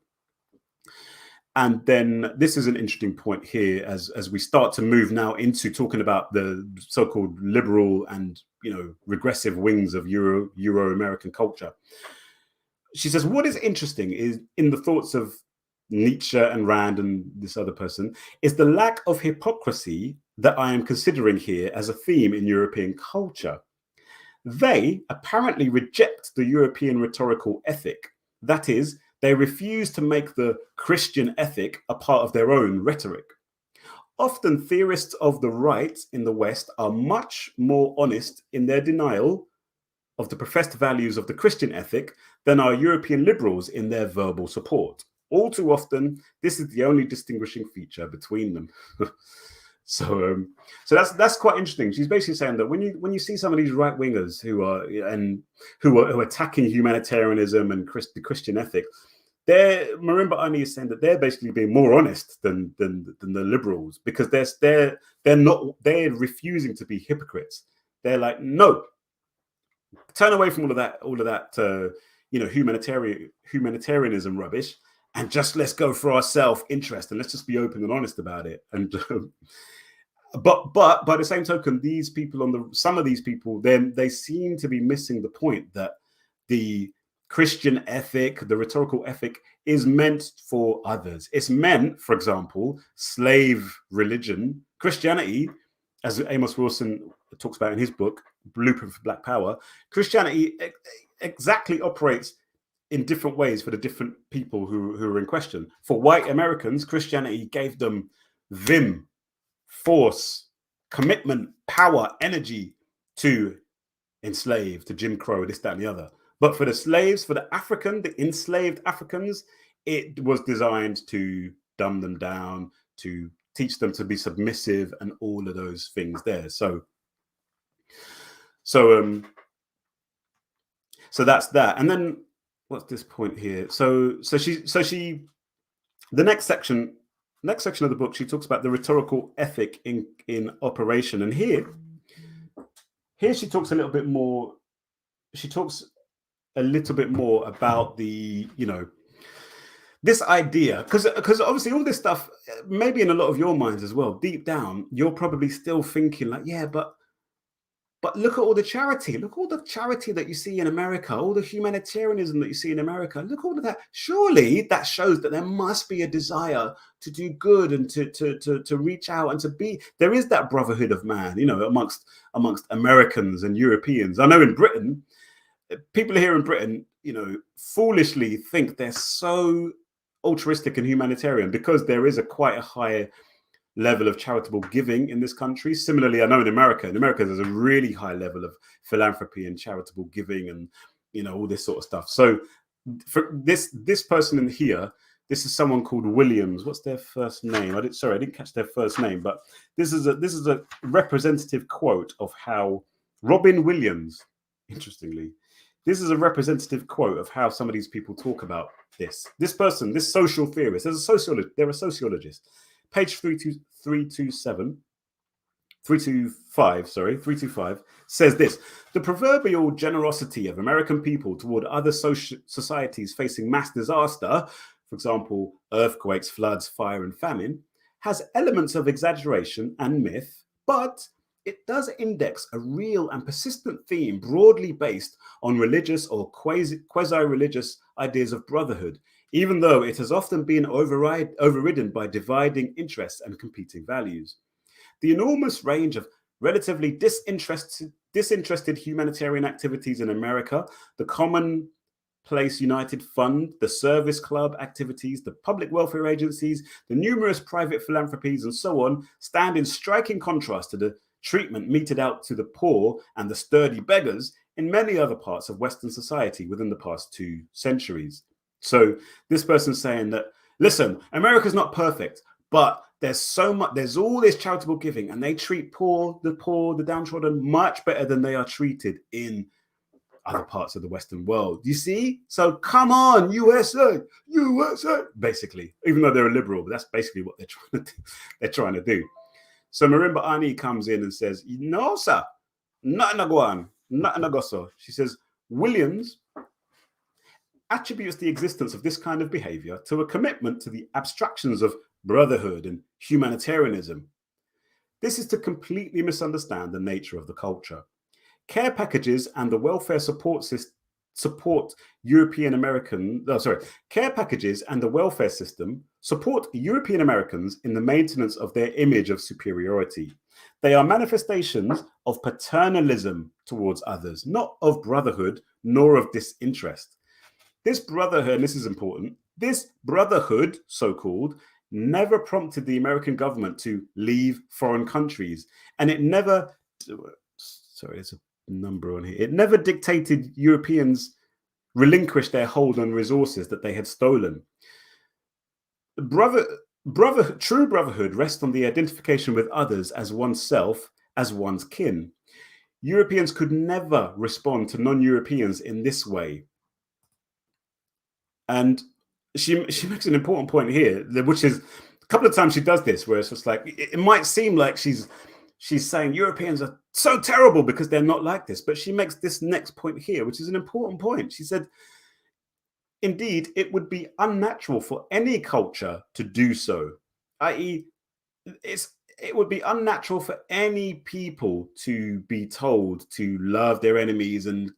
Speaker 1: And then this is an interesting point here as we start to move now into talking about the so-called liberal and regressive wings of Euro-American culture. She says, what is interesting is in the thoughts of Nietzsche and Rand and this other person is the lack of hypocrisy that I am considering here as a theme in European culture. They apparently reject the European rhetorical ethic. That is, they refuse to make the Christian ethic a part of their own rhetoric. Often theorists of the right in the West are much more honest in their denial of the professed values of the Christian ethic than are European liberals in their verbal support. All too often, this is the only distinguishing feature between them. So that's quite interesting. She's basically saying that when you see some of these right wingers who are attacking humanitarianism and the Christian ethic, Marimba Ani is saying that they're basically being more honest than the liberals, because they're refusing to be hypocrites. They're like, no, turn away from all of that humanitarianism rubbish, and just let's go for our self-interest, and let's just be open and honest about it. And but by the same token, some of these people, then they seem to be missing the point that the Christian ethic, the rhetorical ethic, is meant for others. It's meant, for example, slave religion, Christianity, as Amos Wilson talks about in his book, Blueprint for Black Power, Christianity exactly operates in different ways for the different people who are in question. For white Americans, Christianity gave them vim, force, commitment, power, energy to enslave, to Jim Crow, this, that, and the other. But for the slaves, for the enslaved Africans, it was designed to dumb them down, to teach them to be submissive, and all of those things there. So that's that. And then what's this point here? So the next section of the book, she talks about the rhetorical ethic in operation. And here she talks a little bit more. She talks a little bit more about the, this idea, because obviously all this stuff, maybe in a lot of your minds as well, deep down, you're probably still thinking like, yeah, but look at all the charity. Look at all the charity that you see in America, all the humanitarianism that you see in America. Look at all of that. Surely that shows that there must be a desire to do good and to reach out and to be. There is that brotherhood of man, amongst Americans and Europeans. I know in Britain, people here in Britain, foolishly think they're so altruistic and humanitarian because there is quite a high level of charitable giving in this country. Similarly, I know in America there's a really high level of philanthropy and charitable giving and all this sort of stuff. So for this person in here, this is someone called Williams. What's their first name? I didn't catch their first name, but this is a representative quote of how Robin Williams, interestingly, this is a representative quote of how some of these people talk about this person, this social theorist. They're a sociologist. Page 325 says this: the proverbial generosity of American people toward other societies facing mass disaster, for example, earthquakes, floods, fire, and famine, has elements of exaggeration and myth, but it does index a real and persistent theme broadly based on religious or quasi-religious ideas of brotherhood, even though it has often been overridden by dividing interests and competing values. The enormous range of relatively disinterested humanitarian activities in America, the Commonplace United Fund, the Service Club activities, the public welfare agencies, the numerous private philanthropies, and so on, stand in striking contrast to the treatment meted out to the poor and the sturdy beggars in many other parts of Western society within the past 2 centuries. So this person's saying that, listen, America's not perfect, but there's all this charitable giving, and they treat the downtrodden much better than they are treated in other parts of the Western world. You see? So come on, USA, basically, even though they're a liberal, but that's basically what they're trying to do. So Marimba Ani comes in and says, no, sir, nothing to go on, nothing to go so. She says, Williams attributes the existence of this kind of behavior to a commitment to the abstractions of brotherhood and humanitarianism. This is to completely misunderstand the nature of the culture. Care packages and the welfare care packages and the welfare system support European Americans in the maintenance of their image of superiority. They are manifestations of paternalism towards others, not of brotherhood, nor of disinterest. This brotherhood, and this is important, this brotherhood, so-called, never prompted the American government to leave foreign countries. And it never, sorry, there's a number on here. It never dictated Europeans relinquish their hold on resources that they had stolen. True brotherhood rests on the identification with others as oneself, as one's kin. Europeans could never respond to non-Europeans in this way. And she makes an important point here, which is a couple of times she does this, where it's just like it might seem like she's saying Europeans are so terrible because they're not like this, but she makes this next point here, which is an important point. She said, indeed, it would be unnatural for any culture to do so, i.e., it would be unnatural for any people to be told to love their enemies and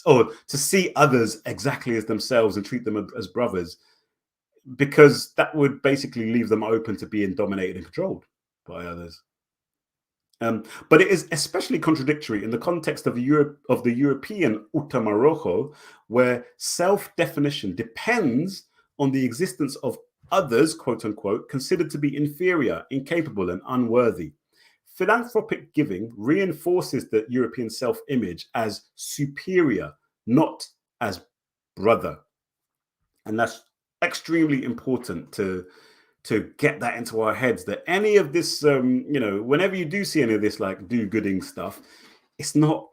Speaker 1: or to see others exactly as themselves and treat them as brothers, because that would basically leave them open to being dominated and controlled by others. But it is especially contradictory in the context of the European Utamarojo, where self-definition depends on the existence of others, quote unquote, considered to be inferior, incapable, and unworthy. Philanthropic giving reinforces the European self-image as superior, not as brother. And that's extremely important to get that into our heads, that any of this, whenever you do see any of this like do-gooding stuff, it's not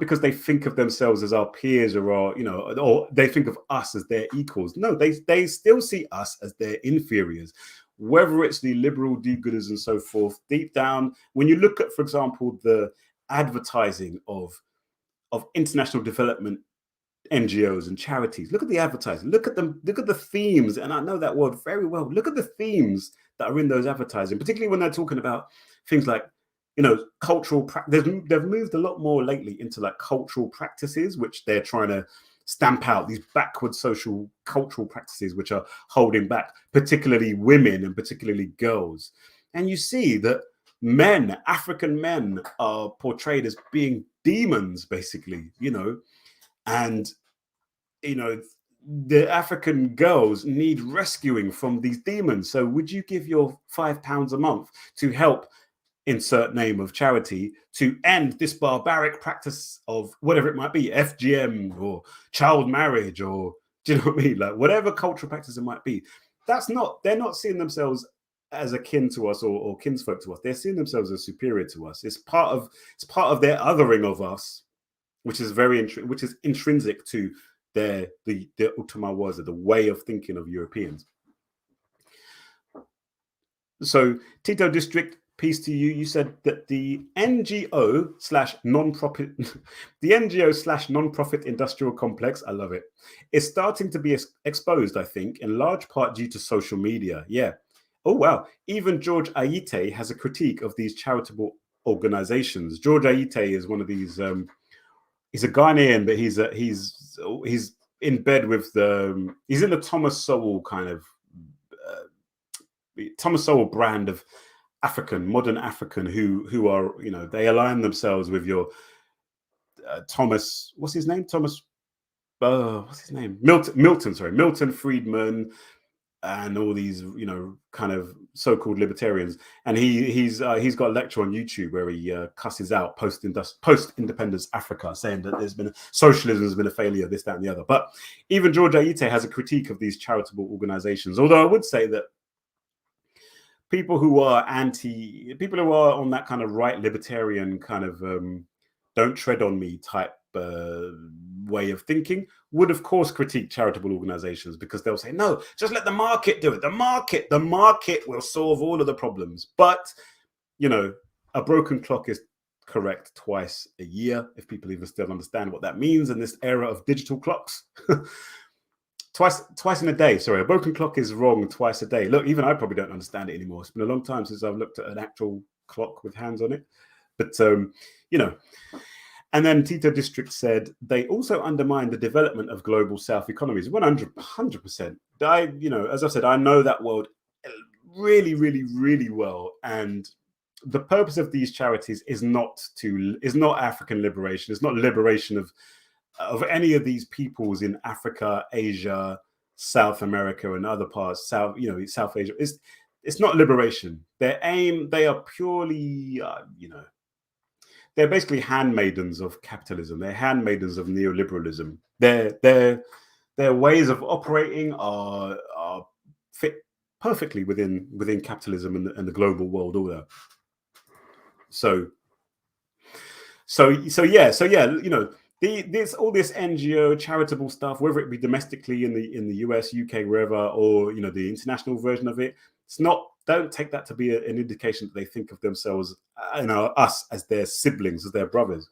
Speaker 1: because they think of themselves as our peers or or they think of us as their equals. No, they still see us as their inferiors, whether it's the liberal do-gooders and so forth. Deep down, when you look at, for example, the advertising of international development NGOs and charities, look at the advertising, look at them, look at the themes, and I know that word very well. Look at the themes that are in those advertising, particularly when they're talking about things like, cultural they've moved a lot more lately into like cultural practices, which they're trying to stamp out, these backward social cultural practices which are holding back particularly women and particularly girls. And you see that African men, are portrayed as being demons, basically, and the African girls need rescuing from these demons. So would you give your £5 a month to help insert name of charity to end this barbaric practice of whatever it might be, FGM or child marriage, or do you know what I mean? Like whatever cultural practice it might be. They're not seeing themselves as akin to us or kinsfolk to us. They're seeing themselves as superior to us. It's part of their othering of us, which is intrinsic to the Utamawaza, the way of thinking of Europeans. So Tito District, peace to you. You said that the NGO slash non-profit industrial complex, I love it, is starting to be exposed, I think, in large part due to social media. Yeah. Oh, wow. Even George Aite has a critique of these charitable organizations. George Aite is one of these, he's a Ghanaian, but he's in bed with he's in the Thomas Sowell kind of, Thomas Sowell brand of modern African who are, they align themselves with your Thomas, what's his name? Milton Friedman, and all these, kind of so-called libertarians. And he's got a lecture on YouTube where he cusses out post-independence Africa, saying that socialism has been a failure, this, that, and the other. But even George Aite has a critique of these charitable organizations. Although I would say that people who are on that kind of right libertarian kind of don't tread on me type way of thinking would of course critique charitable organizations, because they'll say, no, just let the market do it. The market will solve all of the problems. But a broken clock is correct twice a year, if people even still understand what that means in this era of digital clocks. Twice in a day. Sorry, a broken clock is wrong twice a day. Look, even I probably don't understand it anymore. It's been a long time since I've looked at an actual clock with hands on it. But and then Tito District said they also undermine the development of global South economies. 100%. As I said, I know that world really, really, really well. And the purpose of these charities is not African liberation. It's not liberation of any of these peoples in Africa, Asia, South America, and other parts, South Asia. It's not liberation. They are purely, they're basically handmaidens of capitalism. They're handmaidens of neoliberalism. Their ways of operating are fit perfectly within capitalism and the global world order. So yeah, this all this NGO charitable stuff, whether it be domestically in the US, UK, wherever, or the international version of it, it's not. Don't take that to be an indication that they think of themselves, us as their siblings, as their brothers.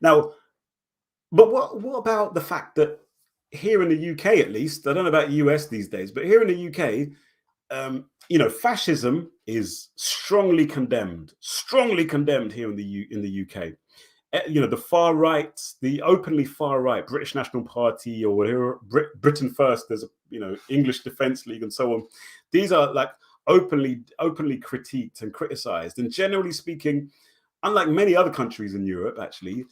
Speaker 1: Now, but what about the fact that here in the UK, at least, I don't know about US these days, but here in the UK, fascism is strongly condemned here in the UK. The far right, the openly far right, British National Party or whatever, Britain First, there's English Defence League and so on. These are like openly critiqued and criticised. And generally speaking, unlike many other countries in Europe, actually,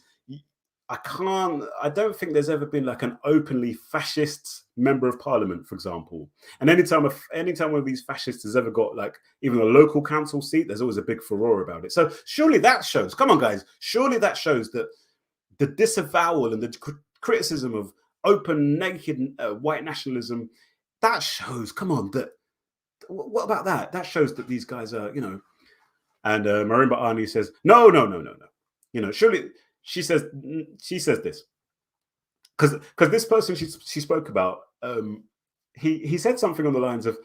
Speaker 1: I don't think there's ever been like an openly fascist member of parliament, for example. And anytime one of these fascists has ever got like even a local council seat, there's always a big furore about it. So surely that shows, come on guys, surely that shows that the disavowal and the criticism of open, naked white nationalism, that shows, come on, that what about that? That shows that these guys are, and Marimba Ani says, no. Surely she says this because this person she spoke about, he said something on the lines of,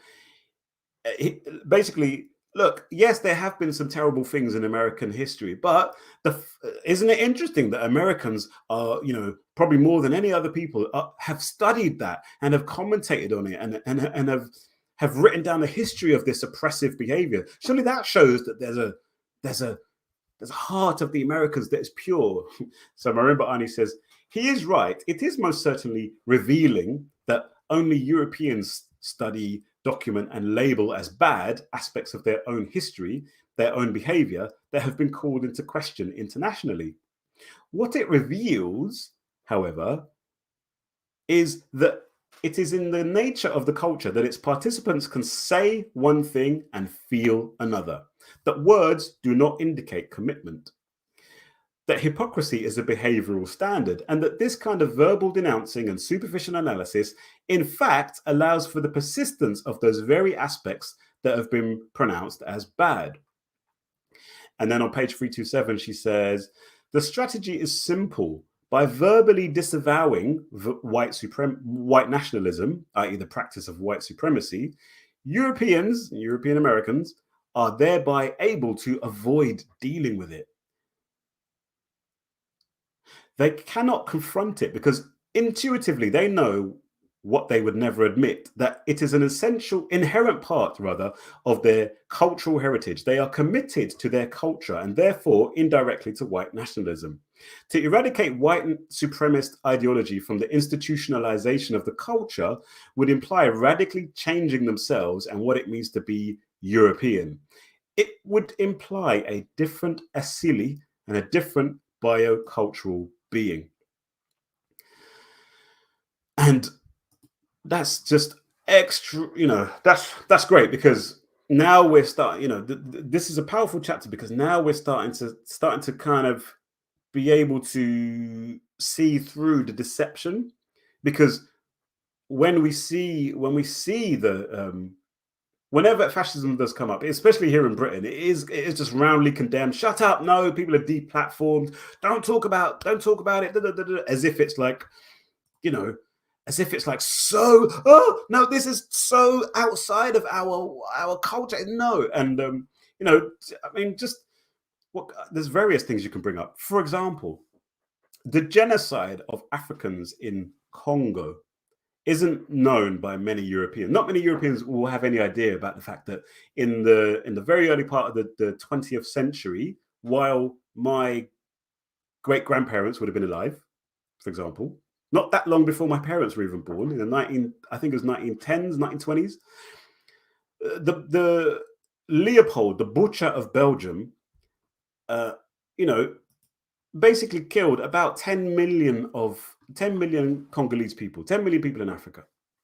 Speaker 1: basically, look, yes, there have been some terrible things in American history, but isn't it interesting that Americans are, probably more than any other people, have studied that and have commentated on it and have written down the history of this oppressive behavior. Surely that shows that there's a heart of the Americans that is pure. So Marimba Ani says, he is right. It is most certainly revealing that only Europeans study, document, and label as bad aspects of their own history, their own behavior, that have been called into question internationally. What it reveals, however, is that it is in the nature of the culture that its participants can say one thing and feel another, that words do not indicate commitment, that hypocrisy is a behavioral standard, and that this kind of verbal denouncing and superficial analysis, in fact, allows for the persistence of those very aspects that have been pronounced as bad. And then on page 327, she says, the strategy is simple. By verbally disavowing white nationalism, i.e. the practice of white supremacy, European Americans are thereby able to avoid dealing with it. They cannot confront it because intuitively they know what they would never admit, that it is an essential, inherent part, rather, of their cultural heritage. They are committed to their culture and therefore indirectly to white nationalism. To eradicate white supremacist ideology from the institutionalization of the culture would imply radically changing themselves and what it means to be European. It would imply a different asili and a different biocultural being. And that's just extra, that's great, because now we're starting, this is a powerful chapter because now we're starting to kind of be able to see through the deception, because when we see the whenever fascism does come up, especially here in Britain, it is just roundly condemned. Shut up! No, people are deplatformed. Don't talk about it. As if it's like, as if it's like so. Oh no, this is so outside of our culture. No, and I mean, just there's various things you can bring up. For example, the genocide of Africans in Congo isn't known by many Europeans. Not many Europeans will have any idea about the fact that in the very early part of the 20th century, while my great-grandparents would have been alive, for example, not that long before my parents were even born, in the I think it was 1910s, 1920s, the Leopold, the butcher of Belgium, basically killed about 10 million Congolese people, 10 million people in Africa,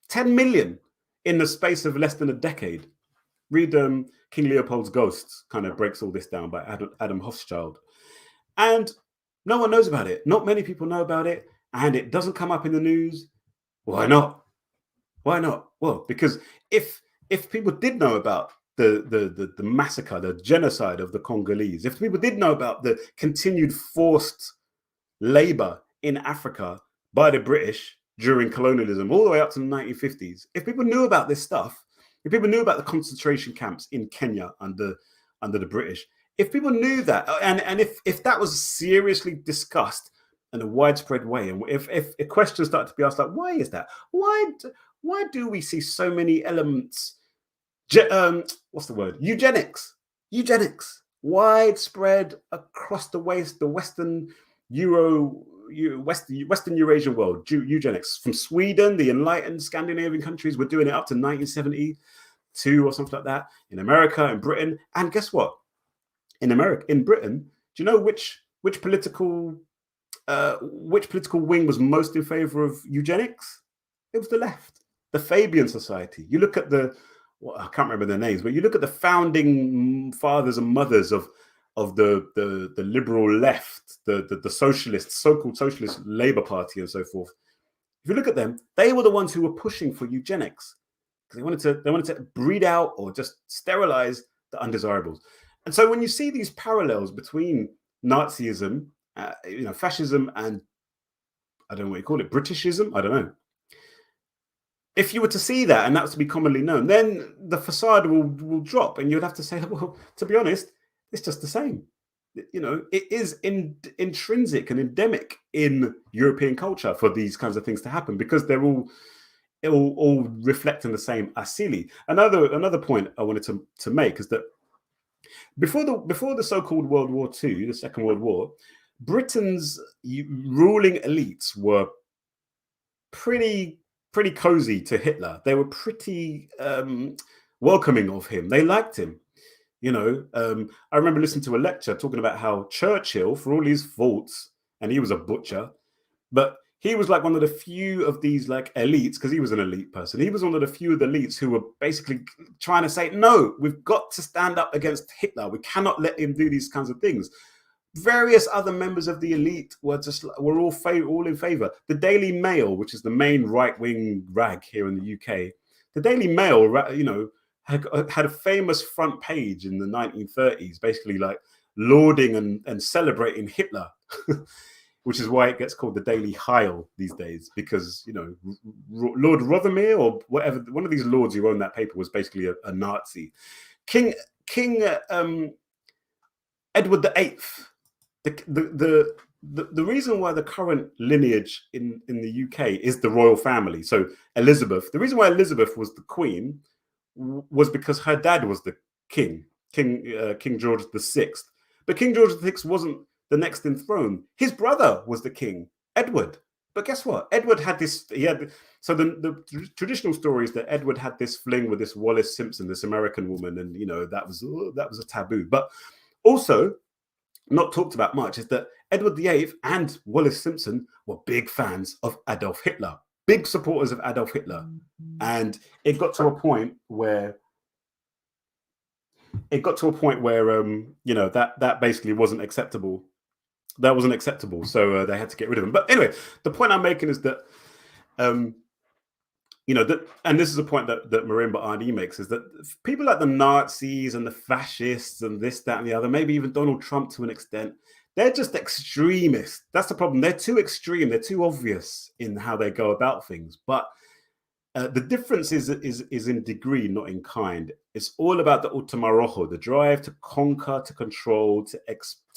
Speaker 1: 10 million in the space of less than a decade. Read King Leopold's Ghosts, kind of breaks all this down by Adam Hochschild. And no one knows about it. Not many people know about it. And it doesn't come up in the news. Why not? Why not? Well, because if people did know about the massacre, the genocide of the Congolese, if people did know about the continued forced labor in Africa by the British during colonialism all the way up to the 1950s, if people knew about this stuff, if people knew about the concentration camps in Kenya under the British, if people knew that, and if that was seriously discussed in a widespread way, and if questions started to be asked, like, why is that? Why do we see so many elements? What's the word? Eugenics widespread across the Western Western Eurasian world. Eugenics from Sweden, the enlightened Scandinavian countries were doing it up to 1972 or something like that. In America and Britain, and guess what? In Britain, do you know which political wing was most in favor of eugenics? It was the left, the Fabian Society. You look at I can't remember their names, but you look at the founding fathers and mothers of the liberal left, the socialists, so-called socialist Labour Party and so forth. If you look at them, they were the ones who were pushing for eugenics because they wanted to breed out or just sterilize the undesirables. And so when you see these parallels between Nazism, fascism, and I don't know what you call it, Britishism, I don't know. If you were to see that and that was to be commonly known, then the facade will drop, and you'd have to say, well, to be honest, it's just the same. It is intrinsic and endemic in European culture for these kinds of things to happen because they're all reflecting the same asili. Another point I wanted to make is that before the so-called World War II, the Second World War, Britain's ruling elites were pretty cozy to Hitler. They were pretty welcoming of him. They liked him. I remember listening to a lecture talking about how Churchill, for all his faults, and he was a butcher, but he was like one of the few of these like elites, because he was an elite person. He was one of the few of the elites who were basically trying to say, no, we've got to stand up against Hitler. We cannot let him do these kinds of things. Various other members of the elite were all in favor. The Daily Mail, which is the main right-wing rag here in the UK, the Daily Mail, had a famous front page in the 1930s, basically like lauding and celebrating Hitler, which is why it gets called the Daily Heil these days, because Lord Rothermere or whatever, one of these lords who owned that paper was basically a Nazi. King Edward VIII. The reason why the current lineage in the UK is the royal family. So Elizabeth, the reason why Elizabeth was the queen was because her dad was the king, King George VI. But King George VI wasn't the next in throne. His brother was the king, Edward. But guess what? Edward had this. So the traditional story is that Edward had this fling with this Wallis Simpson, this American woman, and that was a taboo. But also, not talked about much, is that Edward VIII and Wallis Simpson were big fans of Adolf Hitler, big supporters of Adolf Hitler. And it got to a point where that basically wasn't acceptable. That wasn't acceptable. So they had to get rid of him. But anyway, the point I'm making is that, and this is a point that Marimba Ani makes, is that people like the Nazis and the fascists and this, that, and the other, maybe even Donald Trump to an extent, they're just extremists. That's the problem. They're too extreme. They're too obvious in how they go about things. But the difference is in degree, not in kind. It's all about the utamarojo, the drive to conquer, to control, to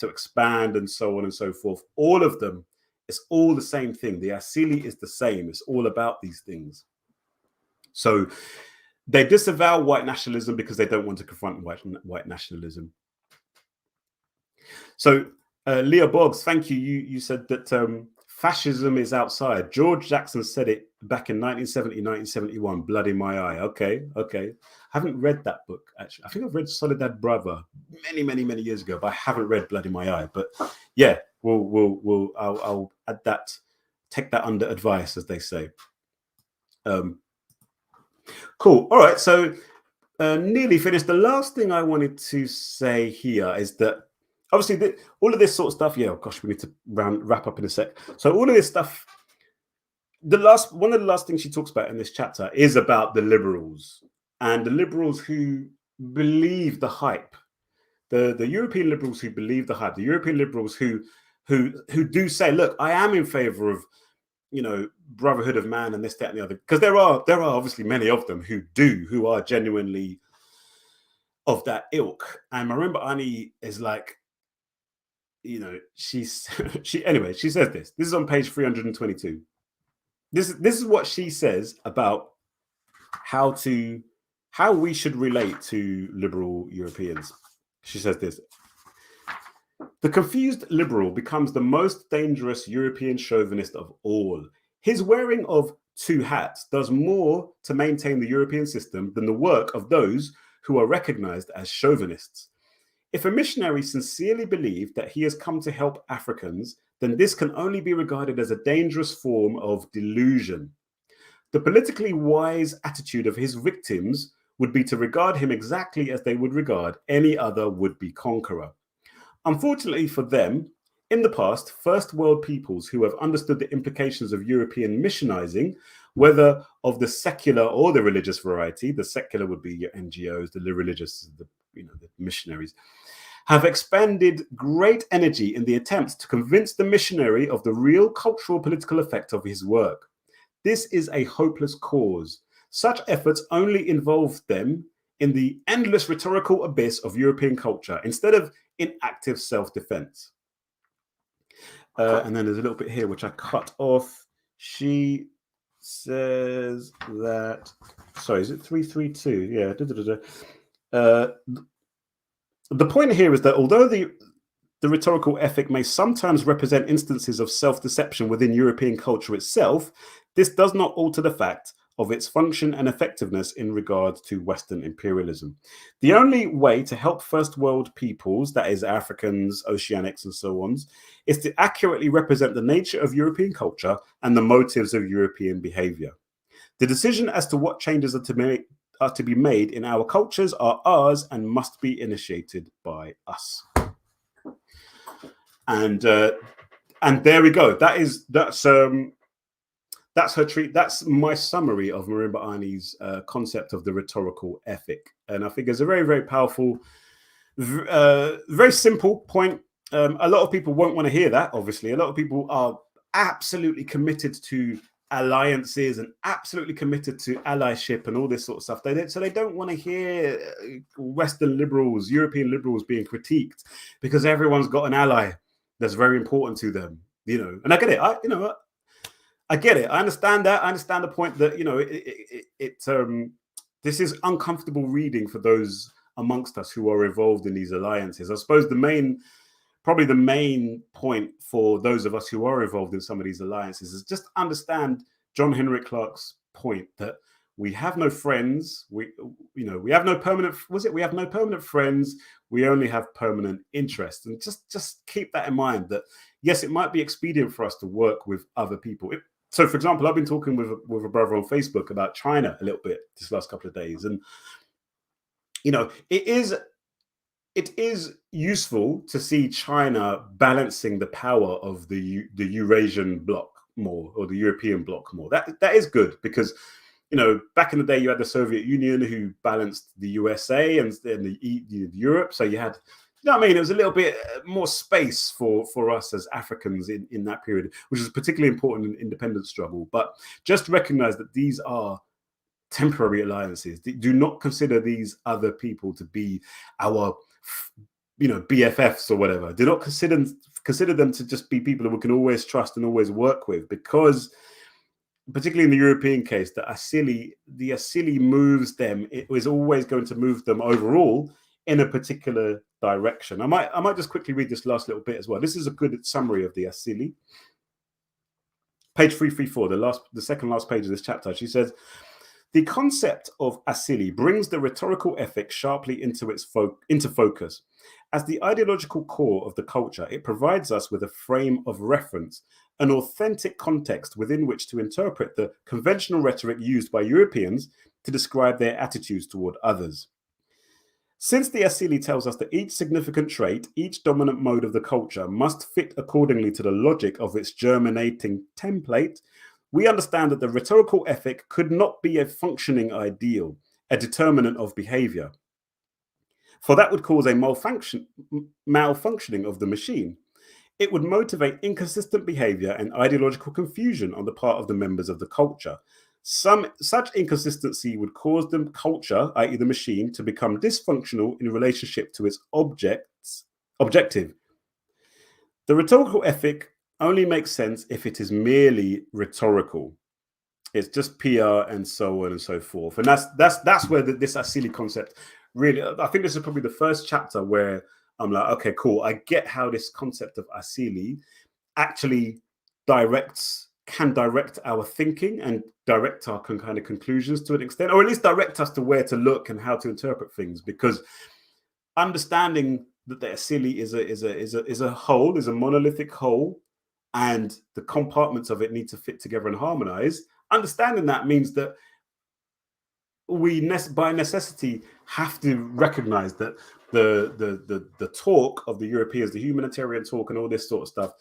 Speaker 1: expand, and so on and so forth. All of them, it's all the same thing. The asili is the same. It's all about these things. So they disavow white nationalism because they don't want to confront white nationalism. So Leah Boggs, thank you. You said that fascism is outside. George Jackson said it back in 1970, 1971, Blood in My Eye. Okay. I haven't read that book, actually. I think I've read Soledad Brava many years ago, but I haven't read Blood in My Eye. But yeah, I'll add that, take that under advice, as they say. Cool. All right. So nearly finished. The last thing I wanted to say here is that obviously all of this sort of stuff. Yeah, oh gosh, we need to wrap up in a sec. So all of this stuff. One of the last things she talks about in this chapter is about the liberals and the liberals who believe the hype. The European liberals who believe the hype. The European liberals who do say, look, I am in favour of, brotherhood of man and this, that, and the other. Because there are obviously many of them who are genuinely of that ilk. And Marimba Ani is like, she says this. This is on page 322. This is what she says about how we should relate to liberal Europeans. She says this: the confused liberal becomes the most dangerous European chauvinist of all. His wearing of two hats does more to maintain the European system than the work of those who are recognized as chauvinists. If a missionary sincerely believed that he has come to help Africans, then this can only be regarded as a dangerous form of delusion. The politically wise attitude of his victims would be to regard him exactly as they would regard any other would-be conqueror. Unfortunately for them, in the past, first world peoples who have understood the implications of European missionizing, whether of the secular or the religious variety, the secular would be your NGOs, the religious, the missionaries, have expended great energy in the attempt to convince the missionary of the real cultural political effect of his work. This is a hopeless cause. Such efforts only involve them in the endless rhetorical abyss of European culture instead of in active self-defense. And then there's a little bit here which I cut off. She says that, sorry, is it 332? Yeah. The point here is that although the rhetorical ethic may sometimes represent instances of self-deception within European culture itself, this does not alter the fact of its function and effectiveness in regard to Western imperialism. The only way to help first world peoples, that is Africans, Oceanics, and so on, is to accurately represent the nature of European culture and the motives of European behavior. The decision as to what changes are to be made in our cultures are ours and must be initiated by us. And there we go. That's her treat. That's my summary of Marimba Ani's concept of the rhetorical ethic. And I think it's a very, very powerful, very simple point. A lot of people won't want to hear that, obviously. A lot of people are absolutely committed to alliances and absolutely committed to allyship and all this sort of stuff. So they don't want to hear Western liberals, European liberals being critiqued because everyone's got an ally that's very important to them, And I get it. I get it. I understand that. I understand the point that, this is uncomfortable reading for those amongst us who are involved in these alliances. I suppose probably the main point for those of us who are involved in some of these alliances is just understand John Henrik Clarke's point that we have no friends. We have no permanent. We have no permanent friends. We only have permanent interests. And just keep that in mind. That yes, it might be expedient for us to work with other people. So, for example, I've been talking with a brother on Facebook about China a little bit this last couple of days, and it is useful to see China balancing the power of the Eurasian bloc more, or the European bloc more. That is good because, back in the day you had the Soviet Union who balanced the USA and then Europe. So you had, it was a little bit more space for us as Africans in that period, which is particularly important in the independence struggle. But just recognize that these are temporary alliances. Do not consider these other people to be our, BFFs or whatever. Do not consider them to just be people who we can always trust and always work with, because particularly in the European case, the Asili moves them. It was always going to move them overall in a particular direction. I might just quickly read this last little bit as well. This is a good summary of the Asili. Page 334, the second last page of this chapter. She says, the concept of Asili brings the rhetorical ethic sharply into focus. As the ideological core of the culture, it provides us with a frame of reference, an authentic context within which to interpret the conventional rhetoric used by Europeans to describe their attitudes toward others. Since the Asili tells us that each significant trait, each dominant mode of the culture must fit accordingly to the logic of its germinating template, we understand that the rhetorical ethic could not be a functioning ideal, a determinant of behavior. For that would cause a malfunctioning of the machine. It would motivate inconsistent behavior and ideological confusion on the part of the members of the culture. Such inconsistency would cause the culture, i.e. the machine, to become dysfunctional in relationship to its objective. The rhetorical ethic only makes sense if it is merely rhetorical. It's just PR and so on and so forth. And that's where this Asili concept really, I think this is probably the first chapter where I'm like, okay, cool. I get how this concept of Asili actually can direct our thinking and direct our kind of conclusions to an extent, or at least direct us to where to look and how to interpret things. Because understanding that the Asili is a whole, is a monolithic whole, and the compartments of it need to fit together and harmonize. Understanding that means that we by necessity have to recognize that the talk of the Europeans, the humanitarian talk and all this sort of stuff,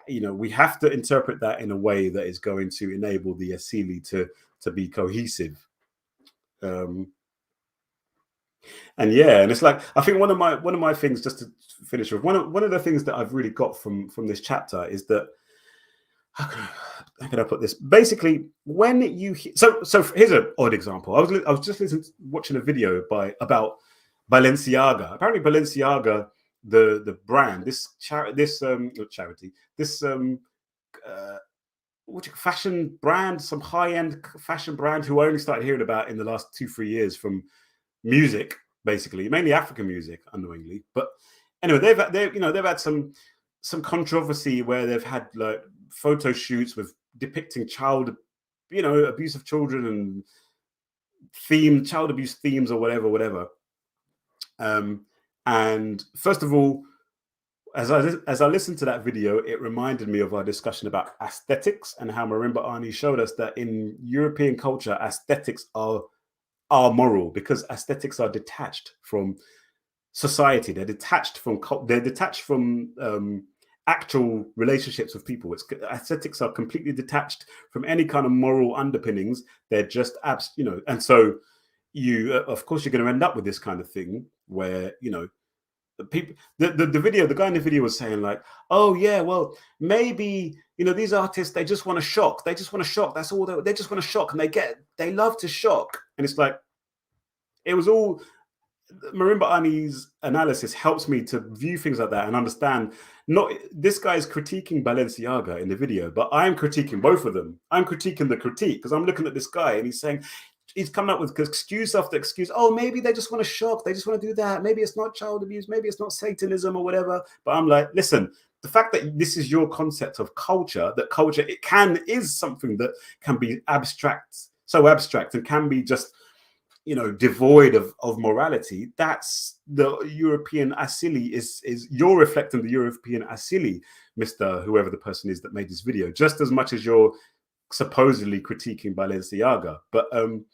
Speaker 1: we have to interpret that in a way that is going to enable the Asili to be cohesive. And it's like, I think one of my things, just to finish with, one of the things that I've really got from this chapter is that, how can I put this? Basically, when you so here's an odd example. I was just watching a video about Balenciaga. Apparently, Balenciaga, the brand, this fashion brand, some high-end fashion brand who I only started hearing about in the last 2-3 years from music, basically, mainly African music, unknowingly. But anyway, they've had some controversy where they've had like photo shoots with depicting abuse of children and child abuse themes or whatever. And first of all, as I listened to that video, it reminded me of our discussion about aesthetics and how Marimba Ani showed us that in European culture, aesthetics are moral because aesthetics are detached from society. They're detached from actual relationships with people. Aesthetics are completely detached from any kind of moral underpinnings. They're just and so of course you're going to end up with this kind of thing where the people, the guy in the video was saying like, oh yeah, well maybe these artists, they just want to shock. That's all they just want to shock, and they love to shock. And it's like, it was all Marimba Ani's analysis helps me to view things like that and understand. Not this guy is critiquing Balenciaga in the video, but I'm critiquing both of them. I'm critiquing the critique because I'm looking at this guy and he's coming up with excuse after excuse. Oh, maybe they just want to shock. They just want to do that. Maybe it's not child abuse. Maybe it's not Satanism or whatever. But I'm like, listen, the fact that this is your concept of culture, that culture is something that can be so abstract and can be just devoid of morality. That's the European Asili is you're reflecting the European Asili, Mr. whoever the person is that made this video, just as much as you're supposedly critiquing Balenciaga. But then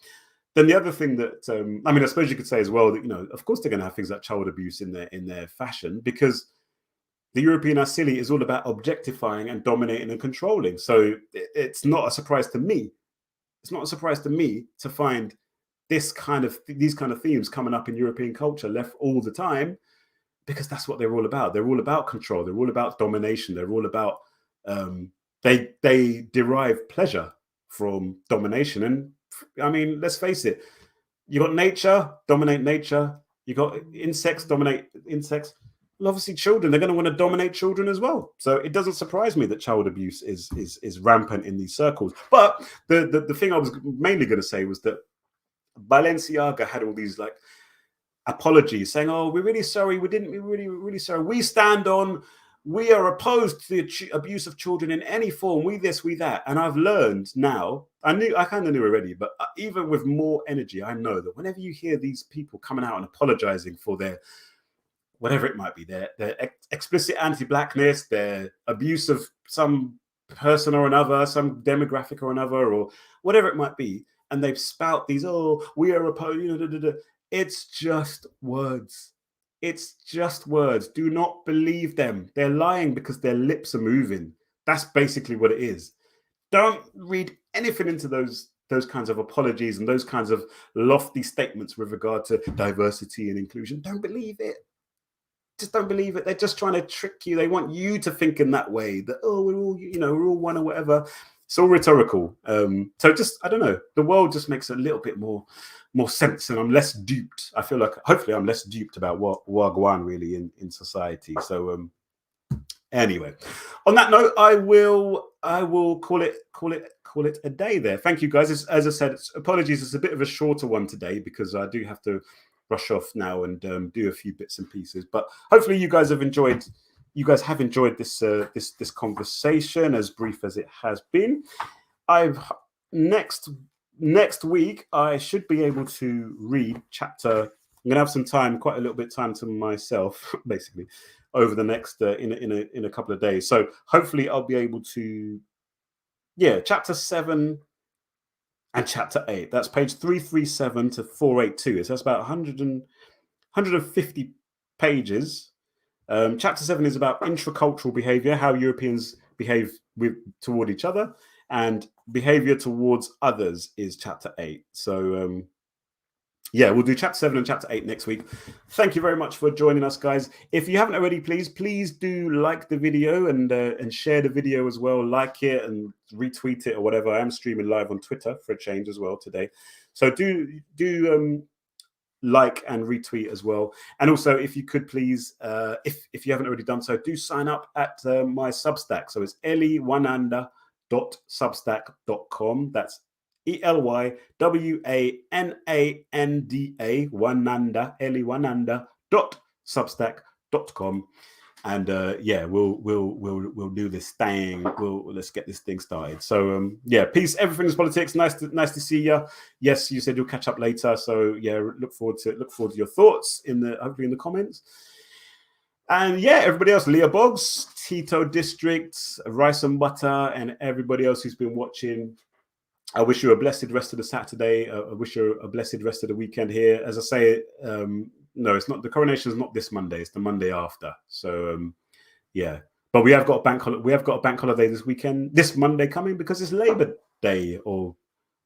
Speaker 1: the other thing that I suppose you could say as well that of course they're going to have things like child abuse in their fashion, because the European Asili is all about objectifying and dominating and controlling. So it's not a surprise to me. It's not a surprise to me to find these kind of themes coming up in European culture left all the time, because that's what they're all about. They're all about control. They're all about domination. They're all about they derive pleasure from domination. And let's face it, you got nature, dominate nature. You got insects, dominate insects. And obviously children, they're going to want to dominate children as well. So it doesn't surprise me that child abuse is rampant in these circles. But the thing I was mainly going to say was that Balenciaga had all these like apologies saying, oh, we're really sorry, we're really sorry, we are opposed to the abuse of children in any form, we this, we that. And I've learned now, I kind of knew already, but even with more energy, I know that whenever you hear these people coming out and apologizing for their whatever it might be, their explicit anti-blackness, their abuse of some person or another, some demographic or another, or whatever it might be, and they spout these, oh, we are opposed. It's just words. It's just words. Do not believe them. They're lying because their lips are moving. That's basically what it is. Don't read anything into those kinds of apologies and those kinds of lofty statements with regard to diversity and inclusion. Don't believe it. Just don't believe it. They're just trying to trick you. They want you to think in that way that, oh, we're all, we're all one or whatever. It's all rhetorical. So just, I don't know, the world just makes a little bit more sense, and I'm less duped. I feel like hopefully I'm less duped about what wagwan really in society. So anyway, on that note, I will call it a day there. Thank you guys. As I said, apologies, it's a bit of a shorter one today because I do have to rush off now and do a few bits and pieces, but hopefully you guys have enjoyed this this conversation, as brief as it has been. Next week I should be able to read chapter. I'm gonna have some time, quite a little bit of time to myself, basically, over the next in a couple of days. So hopefully I'll be able to, chapter 7 and chapter 8. That's page 337 to 482. So that's about 150 pages. Chapter 7 is about intracultural behavior, how Europeans behave toward each other, and behavior towards others is chapter 8. So we'll do chapter 7 and chapter 8 next week. Thank you very much for joining us, guys. If you haven't already, please do like the video and share the video as well. Like it and retweet it or whatever. I am streaming live on Twitter for a change as well today. So do like and retweet as well. And also, if you could please, if you haven't already done so, do sign up at my Substack. So it's elywananda.substack.com. That's ELYWANANDA, Wananda, elywananda.substack.com. And we'll do this thing. Let's get this thing started. So peace. Everything is politics. Nice to see you. Yes, you said you'll catch up later. So look forward to your thoughts hopefully in the comments. And everybody else, Leah Boggs, Tito District, Rice and Butter, and everybody else who's been watching. I wish you a blessed rest of the Saturday. I wish you a blessed rest of the weekend here. As I say, no, it's not. The coronation is not this Monday. It's the Monday after. So, but we have got a bank holiday. We have got a bank holiday this weekend, this Monday coming, because it's Labor Day, or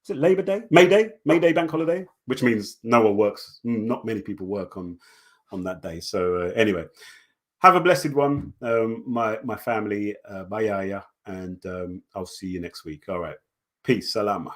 Speaker 1: is it Labor Day? May Day bank holiday, which means no one works. Not many people work on that day. So anyway, have a blessed one, my family, bayaya, and I'll see you next week. All right. Peace. Salama.